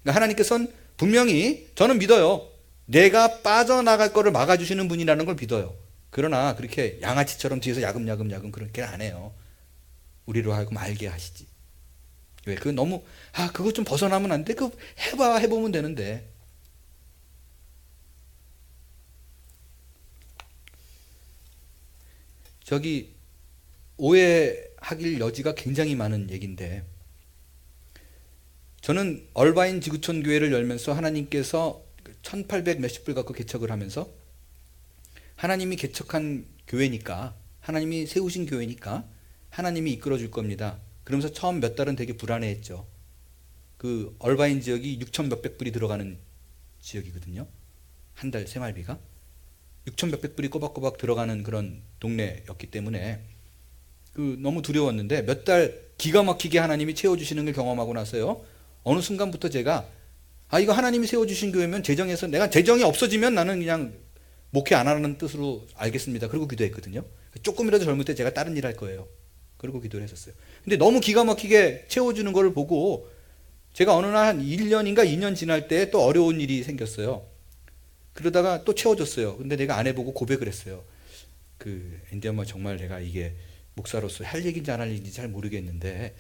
하나님께서는 분명히 저는 믿어요. 내가 빠져나갈 거를 막아주시는 분이라는 걸 믿어요. 그러나 그렇게 양아치처럼 뒤에서 야금야금 그렇게 안 해요. 우리로 하여금 알게 하시지. 왜? 그거 너무 그거 좀 벗어나면 안 돼? 그거 해보면 되는데. 오해하길 여지가 굉장히 많은 얘기인데 저는 얼바인 지구촌 교회를 열면서 하나님께서 1800 몇십 불 갖고 개척을 하면서 하나님이 개척한 교회니까 하나님이 세우신 교회니까 하나님이 이끌어 줄 겁니다. 그러면서 처음 몇 달은 되게 불안해했죠. 그 얼바인 지역이 6천 몇백 불이 들어가는 지역이거든요. 한 달 생활비가 6천 몇백 불이 꼬박꼬박 들어가는 그런 동네였기 때문에 너무 두려웠는데 몇 달 기가 막히게 하나님이 채워주시는 걸 경험하고 나서요. 어느 순간부터 제가 이거 하나님이 세워주신 교회면 재정에서 내가 재정이 없어지면 나는 그냥 목회 안 하는 뜻으로 알겠습니다. 그리고 기도했거든요. 조금이라도 젊을 때 제가 다른 일 할 거예요. 그리고 기도를 했었어요. 근데 너무 기가 막히게 채워주는 걸 보고 제가 어느 날 한 1년인가 2년 지날 때 또 어려운 일이 생겼어요. 그러다가 또 채워줬어요. 근데 내가 안 해보고 고백을 했어요. 앤디 엄마 정말 내가 이게 목사로서 할 얘기인지 안 할 얘기인지 잘 모르겠는데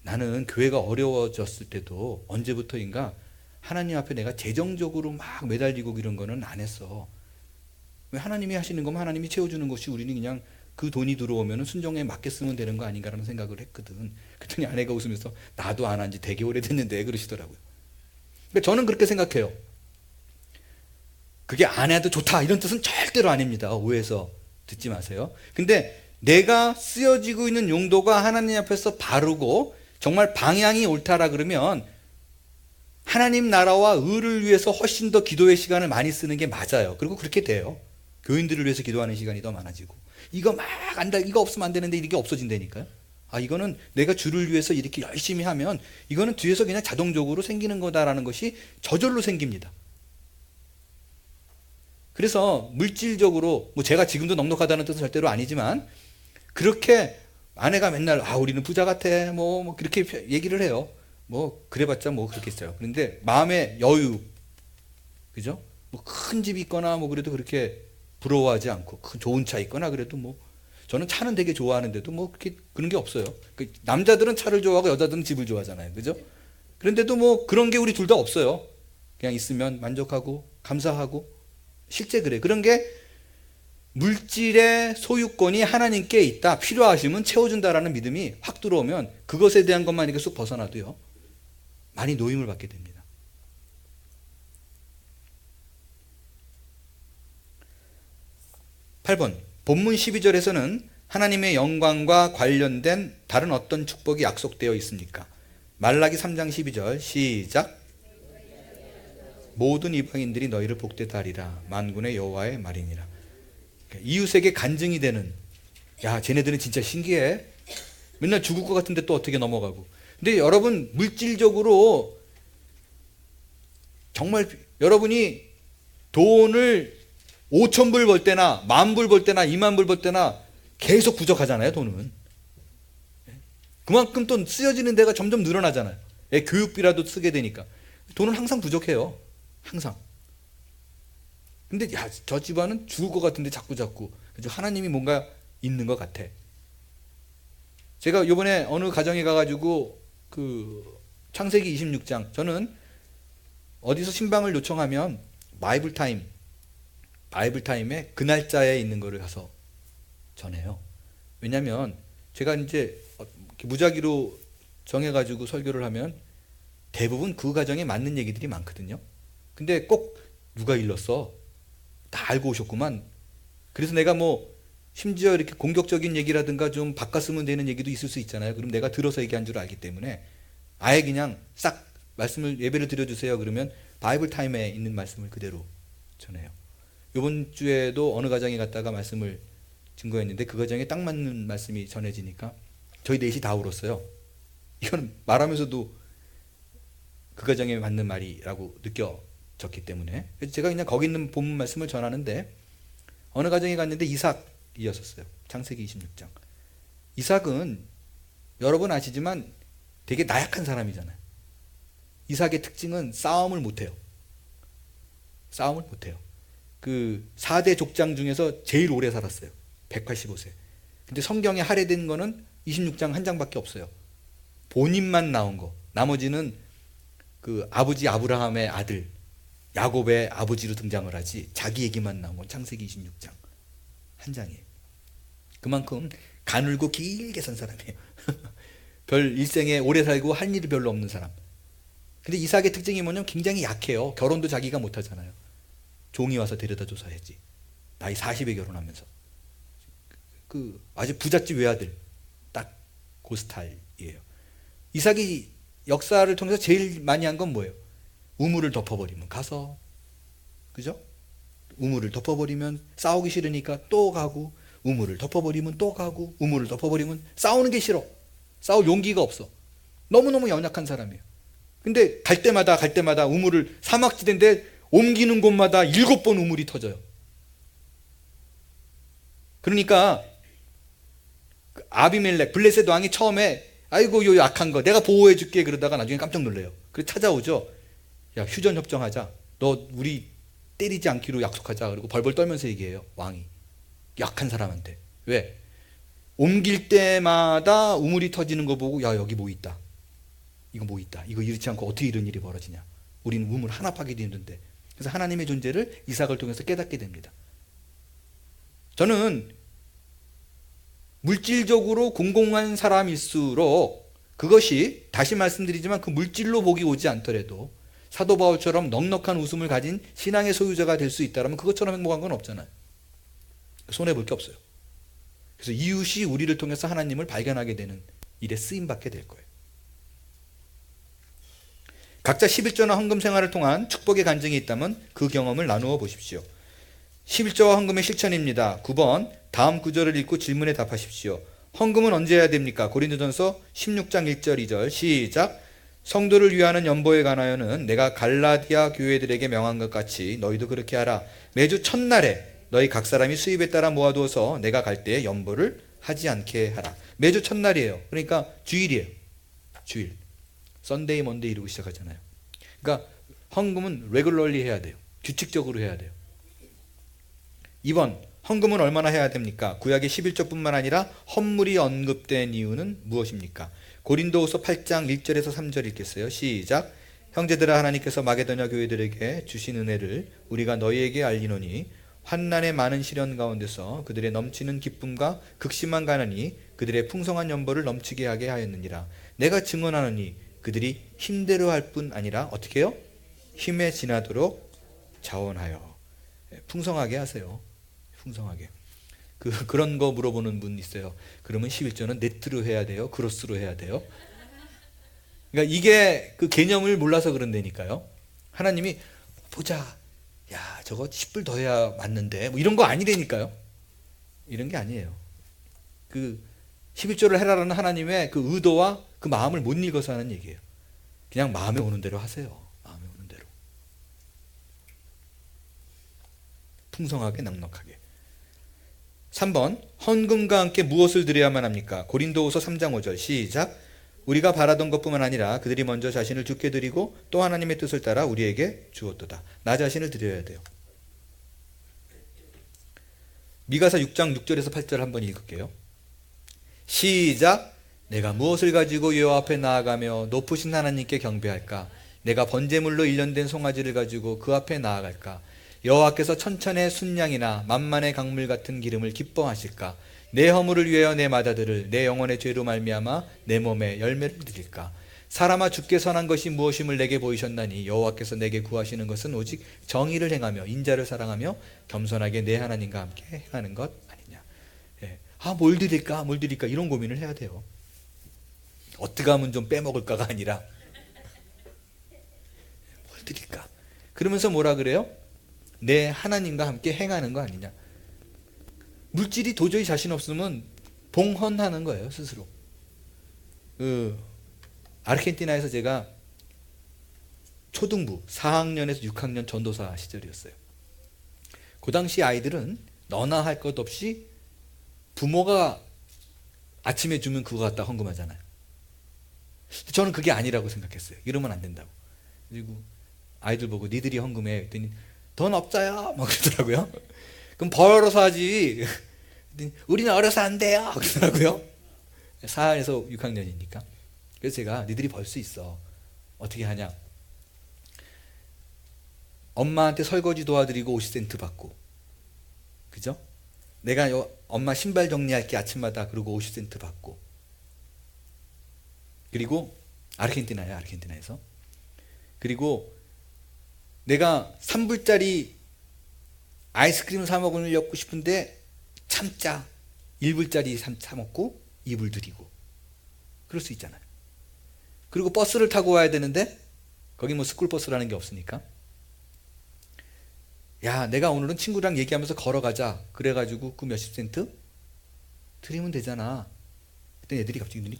나는 교회가 어려워졌을 때도 언제부터인가 하나님 앞에 내가 재정적으로 막 매달리고 이런 거는 안 했어. 왜 하나님이 하시는 거면 하나님이 채워주는 것이 우리는 그냥 그 돈이 들어오면 순종에 맞게 쓰면 되는 거 아닌가라는 생각을 했거든. 그랬더니 아내가 웃으면서 나도 안 한 지 되게 오래됐는데 그러시더라고요. 그러니까 저는 그렇게 생각해요. 그게 안 해도 좋다 이런 뜻은 절대로 아닙니다. 오해해서 듣지 마세요. 근데 내가 쓰여지고 있는 용도가 하나님 앞에서 바르고 정말 방향이 옳다라 그러면 하나님 나라와 의를 위해서 훨씬 더 기도의 시간을 많이 쓰는 게 맞아요. 그리고 그렇게 돼요. 교인들을 위해서 기도하는 시간이 더 많아지고 이거 막 안다 이거 없으면 안 되는데 이게 없어진다니까요. 이거는 내가 주를 위해서 이렇게 열심히 하면 이거는 뒤에서 그냥 자동적으로 생기는 거다라는 것이 저절로 생깁니다. 그래서 물질적으로 제가 지금도 넉넉하다는 뜻은 절대로 아니지만 그렇게 아내가 맨날 우리는 부자 같아 뭐 그렇게 얘기를 해요. 그래봤자 그렇게 있어요. 그런데 마음의 여유, 그죠? 큰 집이 있거나 그래도 그렇게 부러워하지 않고 좋은 차 있거나 그래도 저는 차는 되게 좋아하는데도 그렇게 그런 게 없어요. 남자들은 차를 좋아하고 여자들은 집을 좋아하잖아요, 그죠? 그런데도 그런 게 우리 둘 다 없어요. 그냥 있으면 만족하고 감사하고 실제 그래. 그런 게 물질의 소유권이 하나님께 있다. 필요하시면 채워준다라는 믿음이 확 들어오면 그것에 대한 것만 이렇게 쑥 벗어나도요. 많이 노임을 받게 됩니다. (8번) 본문 12절에서는 하나님의 영광과 관련된 다른 어떤 축복이 약속되어 있습니까? 말라기 3장 12절 시작. 모든 이방인들이 너희를 복되다 하리라. 만군의 여호와의 말이니라. 이웃에게 간증이 되는, 야 쟤네들은 진짜 신기해. 맨날 죽을 것 같은데 또 어떻게 넘어가고. 근데 여러분 물질적으로 정말 여러분이 돈을 5,000불 벌 때나 10,000불 벌 때나 20,000불 벌 때나 계속 부족하잖아요. 돈은 그만큼 또 쓰여지는 데가 점점 늘어나잖아요. 교육비라도 쓰게 되니까 돈은 항상 부족해요. 항상. 근데 야, 저 집안은 죽을 것 같은데 자꾸 그래서 하나님이 뭔가 있는 것 같아. 제가 이번에 어느 가정에 가가지고 그 창세기 26장, 저는 어디서 신방을 요청하면 바이블타임에 그 날짜에 있는 거를 가서 전해요. 왜냐하면 제가 이제 무작위로 정해가지고 설교를 하면 대부분 그 가정에 맞는 얘기들이 많거든요. 근데 꼭 누가 일렀어? 다 알고 오셨구만. 그래서 내가 뭐 심지어 이렇게 공격적인 얘기라든가 좀 바꿨으면 되는 얘기도 있을 수 있잖아요. 그럼 내가 들어서 얘기한 줄 알기 때문에 아예 그냥 싹 말씀을 예배를 드려주세요. 그러면 바이블 타임에 있는 말씀을 그대로 전해요. 이번 주에도 어느 가정에 갔다가 말씀을 증거했는데 그 가정에 딱 맞는 말씀이 전해지니까 저희 넷이 다 울었어요. 이건 말하면서도 그 가정에 맞는 말이라고 느껴졌기 때문에. 그래서 제가 그냥 거기 있는 본문 말씀을 전하는데 어느 가정에 갔는데 이삭이었었어요. 창세기 26장. 이삭은 여러분 아시지만 되게 나약한 사람이잖아요. 이삭의 특징은 싸움을 못해요. 싸움을 못해요. 그 4대 족장 중에서 제일 오래 살았어요. 185세. 근데 성경에 할애된 거는 26장 한 장밖에 없어요. 본인만 나온 거. 나머지는 그 아버지 아브라함의 아들 야곱의 아버지로 등장을 하지 자기 얘기만 나온 건 창세기 26장 한 장이에요. 그만큼 가늘고 길게 산 사람이에요. 별 일생에 오래 살고 할 일이 별로 없는 사람. 근데 이삭의 특징이 뭐냐면 굉장히 약해요. 결혼도 자기가 못하잖아요. 종이 와서 데려다 줘서야지. 나이 40에 결혼하면서. 그 아주 부잣집 외아들 딱 그 스타일이에요. 이삭이 역사를 통해서 제일 많이 한 건 뭐예요? 우물을 덮어버리면 가서, 그죠? 우물을 덮어버리면 싸우기 싫으니까 또 가고, 우물을 덮어버리면 또 가고, 우물을 덮어버리면 싸우는 게 싫어. 싸울 용기가 없어. 너무너무 연약한 사람이에요. 근데 갈 때마다 우물을, 사막지대인데 옮기는 곳마다 7번 우물이 터져요. 그러니까 아비멜렉 블레셋 왕이 처음에 아이고 요 약한 거 내가 보호해 줄게 그러다가 나중에 깜짝 놀래요. 그래서 찾아오죠. 야 휴전 협정하자. 너 우리 때리지 않기로 약속하자. 그리고 벌벌 떨면서 얘기해요. 왕이 약한 사람한테. 왜? 옮길 때마다 우물이 터지는 거 보고 야 여기 뭐 있다. 이거 뭐 있다. 이거 이렇지 않고 어떻게 이런 일이 벌어지냐. 우리는 우물 하나 파기도 힘든데. 그래서 하나님의 존재를 이삭을 통해서 깨닫게 됩니다. 저는 물질적으로 공공한 사람일수록 그것이 다시 말씀드리지만 그 물질로 복이 오지 않더라도 사도 바울처럼 넉넉한 웃음을 가진 신앙의 소유자가 될 수 있다면 그것처럼 행복한 건 없잖아요. 손해볼 게 없어요. 그래서 이웃이 우리를 통해서 하나님을 발견하게 되는 일에 쓰임받게 될 거예요. 각자 11조나 헌금 생활을 통한 축복의 간증이 있다면 그 경험을 나누어 보십시오. 11조와 헌금의 실천입니다. 9번 다음 구절을 읽고 질문에 답하십시오. 헌금은 언제 해야 됩니까? 고린도전서 16장 1절 2절 시작. 성도를 위하는 연보에 관하여는 내가 갈라디아 교회들에게 명한 것 같이 너희도 그렇게 하라. 매주 첫날에 너희 각 사람이 수입에 따라 모아두어서 내가 갈 때에 연보를 하지 않게 하라. 매주 첫날이에요. 그러니까 주일이에요. 주일. 썬데이 먼데이 이러고 시작하잖아요. 그러니까 헌금은 레귤러리 해야 돼요. 규칙적으로 해야 돼요. 2번 헌금은 얼마나 해야 됩니까? 구약의 11조뿐만 아니라 헌물이 언급된 이유는 무엇입니까? 고린도후서 8장 1절에서 3절 읽겠어요. 시작. 형제들아 하나님께서 마게도냐 교회들에게 주신 은혜를 우리가 너희에게 알리노니 환난의 많은 시련 가운데서 그들의 넘치는 기쁨과 극심한 가난이 그들의 풍성한 연보를 넘치게 하게 하였느니라. 내가 증언하노니 그들이 힘대로 할 뿐 아니라 어떻게 해요? 힘에 지나도록 자원하여. 풍성하게 하세요. 풍성하게. 그런 거 물어보는 분 있어요. 그러면 11조는 네트로 해야 돼요? 그로스로 해야 돼요? 그러니까 이게 그 개념을 몰라서 그런다니까요. 하나님이 보자. 야, 저거 10불 더 해야 맞는데. 뭐 이런 거 아니라니까요. 이런 게 아니에요. 그 11조를 해라라는 하나님의 그 의도와 그 마음을 못 읽어서 하는 얘기예요. 그냥 마음에 오는 대로 하세요. 마음에 오는 대로. 풍성하게 넉넉하게. 3번 헌금과 함께 무엇을 드려야만 합니까? 고린도후서 3장 5절 시작. 우리가 바라던 것뿐만 아니라 그들이 먼저 자신을 주께 드리고 또 하나님의 뜻을 따라 우리에게 주었도다. 나 자신을 드려야 돼요. 미가서 6장 6절에서 8절 한번 읽을게요. 시작. 내가 무엇을 가지고 여호와 앞에 나아가며 높으신 하나님께 경배할까? 내가 번제물로 일련된 송아지를 가지고 그 앞에 나아갈까? 여호와께서 천천의 순양이나 만만의 강물 같은 기름을 기뻐하실까? 내 허물을 위하여 내 마다들을 내 영혼의 죄로 말미암아 내 몸에 열매를 드릴까? 사람아 주께 선한 것이 무엇임을 내게 보이셨나니 여호와께서 내게 구하시는 것은 오직 정의를 행하며 인자를 사랑하며 겸손하게 내 하나님과 함께 행하는 것 아니냐. 예. 뭘 드릴까? 뭘 드릴까? 이런 고민을 해야 돼요. 어떻게 하면 좀 빼먹을까가 아니라 뭘 드릴까? 그러면서 뭐라 그래요? 내 하나님과 함께 행하는 거 아니냐. 물질이 도저히 자신 없으면 봉헌하는 거예요, 스스로. 아르헨티나에서 제가 초등부 4학년에서 6학년 전도사 시절이었어요. 그 당시 아이들은 너나 할 것 없이 부모가 아침에 주면 그거 갖다 헌금하잖아요. 저는 그게 아니라고 생각했어요. 이러면 안 된다고. 그리고 아이들 보고 니들이 헌금해 했더니 돈 없어요 막 그러더라고요. 그럼 벌어서 하지. 우리는 어려서 안 돼요 그러더라고요. 4에서 6학년이니까. 그래서 제가 니들이 벌 수 있어. 어떻게 하냐. 엄마한테 설거지 도와드리고 50센트 받고, 그죠? 내가 엄마 신발 정리할게 아침마다. 그러고 50센트 받고. 그리고 아르헨티나야, 아르헨티나에서. 그리고 내가 3불짜리 아이스크림 사 먹으려고 싶은데 참자. 1불짜리 사 먹고 2불 드리고. 그럴 수 있잖아요. 그리고 버스를 타고 와야 되는데 거기 뭐 스쿨버스라는 게 없으니까, 야, 내가 오늘은 친구랑 얘기하면서 걸어가자. 그래가지고 그 몇십 센트 드리면 되잖아. 그때 애들이 갑자기 눈이,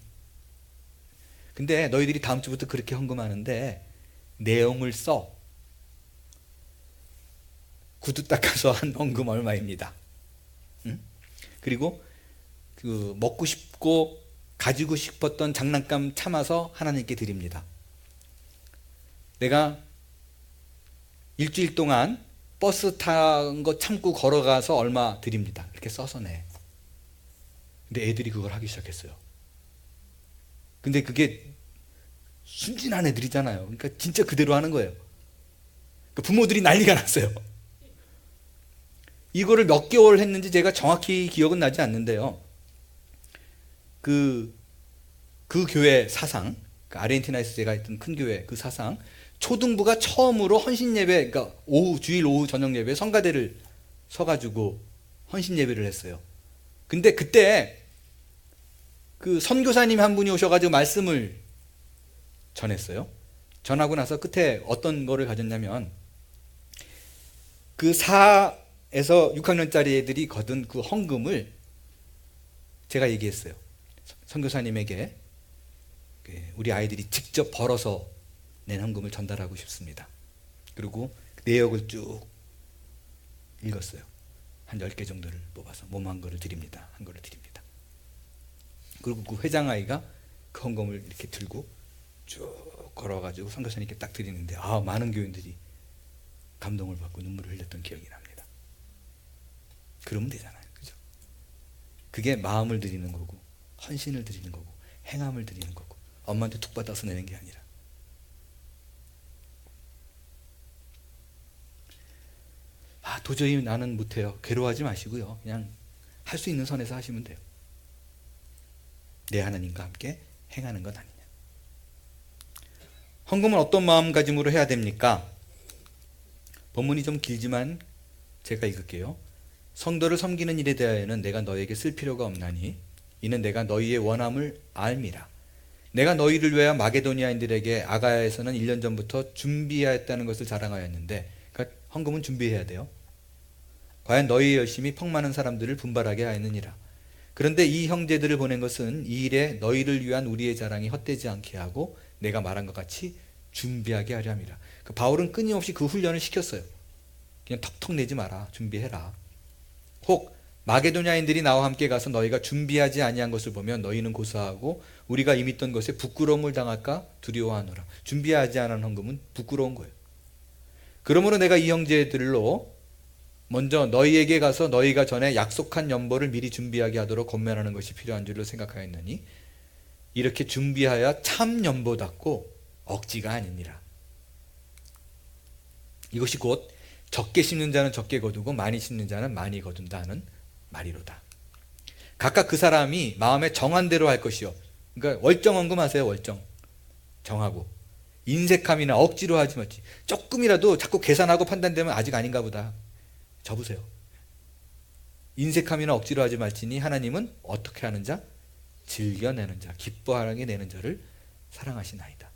근데 너희들이 다음 주부터 그렇게 헌금하는데 내용을 써. 구두 닦아서 한 헌금 얼마입니다. 응? 그리고 그 먹고 싶고 가지고 싶었던 장난감 참아서 하나님께 드립니다. 내가 일주일 동안 버스 탄 거 참고 걸어가서 얼마 드립니다. 이렇게 써서 내. 근데 애들이 그걸 하기 시작했어요. 근데 그게 순진한 애들이잖아요. 그러니까 진짜 그대로 하는 거예요. 그러니까 부모들이 난리가 났어요. 이거를 몇 개월 했는지 제가 정확히 기억은 나지 않는데요. 그 교회 사상, 아르헨티나에서 제가 했던 큰 교회 그 사상, 초등부가 처음으로 헌신 예배, 그러니까 주일 오후 저녁 예배 성가대를 서가지고 헌신 예배를 했어요. 근데 그때 그 선교사님 한 분이 오셔가지고 말씀을 전했어요. 전하고 나서 끝에 어떤 거를 가졌냐면, 그 4에서 6학년짜리 애들이 거둔 그 헌금을 제가 얘기했어요. 선교사님에게 우리 아이들이 직접 벌어서 낸 헌금을 전달하고 싶습니다. 그리고 내역을 쭉 읽었어요. 한 10개 정도를 뽑아서 몸 한 거를 드립니다. 한 거를 드립니다. 그리고 그 회장 아이가 그 헌금을 이렇게 들고 쭉 걸어가지고 선교사님께 딱 드리는데, 많은 교인들이 감동을 받고 눈물을 흘렸던 기억이 납니다. 그러면 되잖아요. 그죠? 그게 마음을 드리는 거고, 헌신을 드리는 거고, 행함을 드리는 거고, 엄마한테 툭 받아서 내는 게 아니라. 도저히 나는 못해요. 괴로워하지 마시고요. 그냥 할 수 있는 선에서 하시면 돼요. 내 하나님과 함께 행하는 것 아니냐. 헌금은 어떤 마음가짐으로 해야 됩니까? 본문이 좀 길지만 제가 읽을게요. 성도를 섬기는 일에 대하여는 내가 너에게 쓸 필요가 없나니 이는 내가 너희의 원함을 알미라. 내가 너희를 위하여 마게도니아인들에게 아가야에서는 1년 전부터 준비하였다는 것을 자랑하였는데 헌금은 준비해야 돼요. 과연 너희의 열심이 펑 많은 사람들을 분발하게 하였느니라. 그런데 이 형제들을 보낸 것은 이 일에 너희를 위한 우리의 자랑이 헛되지 않게 하고 내가 말한 것 같이 준비하게 하려 함이라. 바울은 끊임없이 그 훈련을 시켰어요. 그냥 턱턱 내지 마라. 준비해라. 혹 마게도냐인들이 나와 함께 가서 너희가 준비하지 아니한 것을 보면 너희는 고사하고 우리가 이미 있던 것에 부끄러움을 당할까 두려워하노라. 준비하지 않은 헌금은 부끄러운 거예요. 그러므로 내가 이 형제들로 먼저 너희에게 가서 너희가 전에 약속한 연보를 미리 준비하게 하도록 권면하는 것이 필요한 줄로 생각하였느니 이렇게 준비하여 참 연보답고 억지가 아니니라. 이것이 곧 적게 심는 자는 적게 거두고 많이 심는 자는 많이 거둔다 하는 말이로다. 각각 그 사람이 마음에 정한 대로 할 것이요. 그러니까 월정헌금하세요. 월정 정하고 인색함이나 억지로 하지 마지. 조금이라도 자꾸 계산하고 판단되면 아직 아닌가 보다. 접으세요. 인색함이나 억지로 하지 말지니 하나님은 어떻게 하는 자? 즐겨내는 자, 기뻐하게 내는 자를 사랑하시나이다.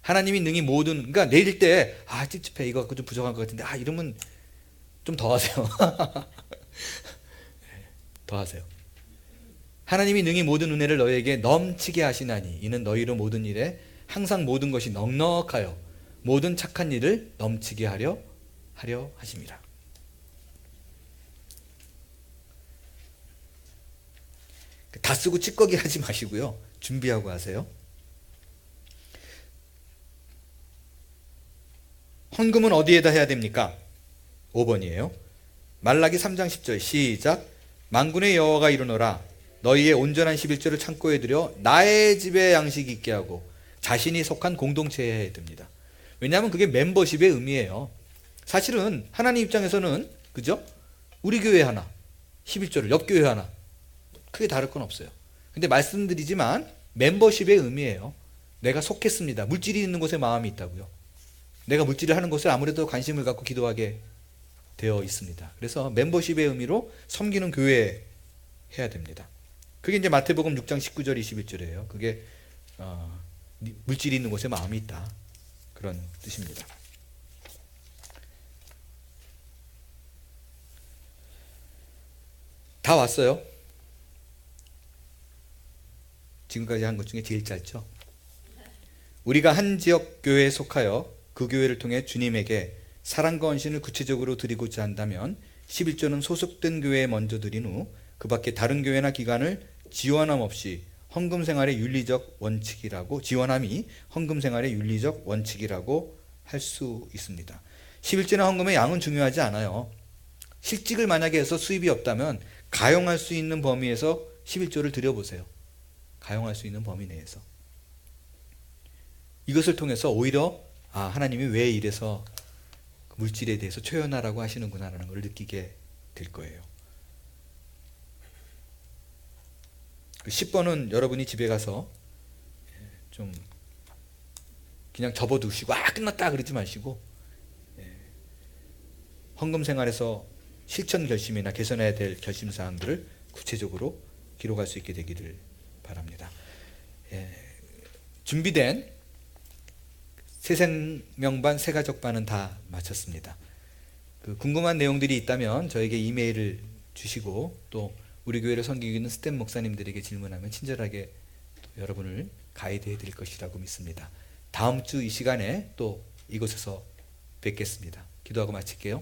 하나님이 능히 모든, 그러니까 내릴 때 찝찝해, 이거 좀 부족한 것 같은데 이러면 좀 더 하세요. 더 하세요. 하나님이 능히 모든 은혜를 너희에게 넘치게 하시나니 이는 너희로 모든 일에 항상 모든 것이 넉넉하여 모든 착한 일을 넘치게 하려 하심이라. 다 쓰고 찌꺼기 하지 마시고요. 준비하고 하세요. 헌금은 어디에다 해야 됩니까? 5번이에요. 말라기 3장 10절 시작. 만군의 여호와가 이르노라 너희의 온전한 11조를 창고에 들여 나의 집에 양식이 있게 하고 자신이 속한 공동체에 해야 됩니다. 왜냐하면 그게 멤버십의 의미예요. 사실은 하나님 입장에서는 그죠? 우리 교회 하나 11조를 옆 교회 하나 크게 다를 건 없어요. 근데 말씀드리지만 멤버십의 의미예요. 내가 속했습니다. 물질이 있는 곳에 마음이 있다고요. 내가 물질을 하는 것을 아무래도 관심을 갖고 기도하게 되어 있습니다. 그래서 멤버십의 의미로 섬기는 교회에 해야 됩니다. 그게 이제 마태복음 6장 19절 21절이에요. 그게 물질이 있는 곳에 마음이 있다. 그런 뜻입니다. 다 왔어요. 지금까지 한 것 중에 제일 짧죠. 우리가 한 지역 교회에 속하여 그 교회를 통해 주님에게 사랑과 헌신을 구체적으로 드리고자 한다면 11조는 소속된 교회에 먼저 드린 후 그 밖에 다른 교회나 기관을 지원함 없이 헌금 생활의 윤리적 원칙이라고 지원함이 헌금 생활의 윤리적 원칙이라고 할 수 있습니다. 11조나 헌금의 양은 중요하지 않아요. 실직을 만약에 해서 수입이 없다면 가용할 수 있는 범위에서 11조를 드려보세요. 가용할 수 있는 범위 내에서. 이것을 통해서 오히려 하나님이 왜 이래서 물질에 대해서 초연하라고 하시는구나라는 걸 느끼게 될 거예요. 10번은 여러분이 집에 가서 좀 그냥 접어두시고 끝났다 그러지 마시고 헌금 생활에서 실천 결심이나 개선해야 될 결심 사항들을 구체적으로 기록할 수 있게 되기를 바랍니다. 준비된 새생명반 새가족반은 다 마쳤습니다. 궁금한 내용들이 있다면 저에게 이메일을 주시고 또 우리 교회를 섬기고 있는 스텝 목사님들에게 질문하면 친절하게 여러분을 가이드해 드릴 것이라고 믿습니다. 다음 주 이 시간에 또 이곳에서 뵙겠습니다. 기도하고 마칠게요.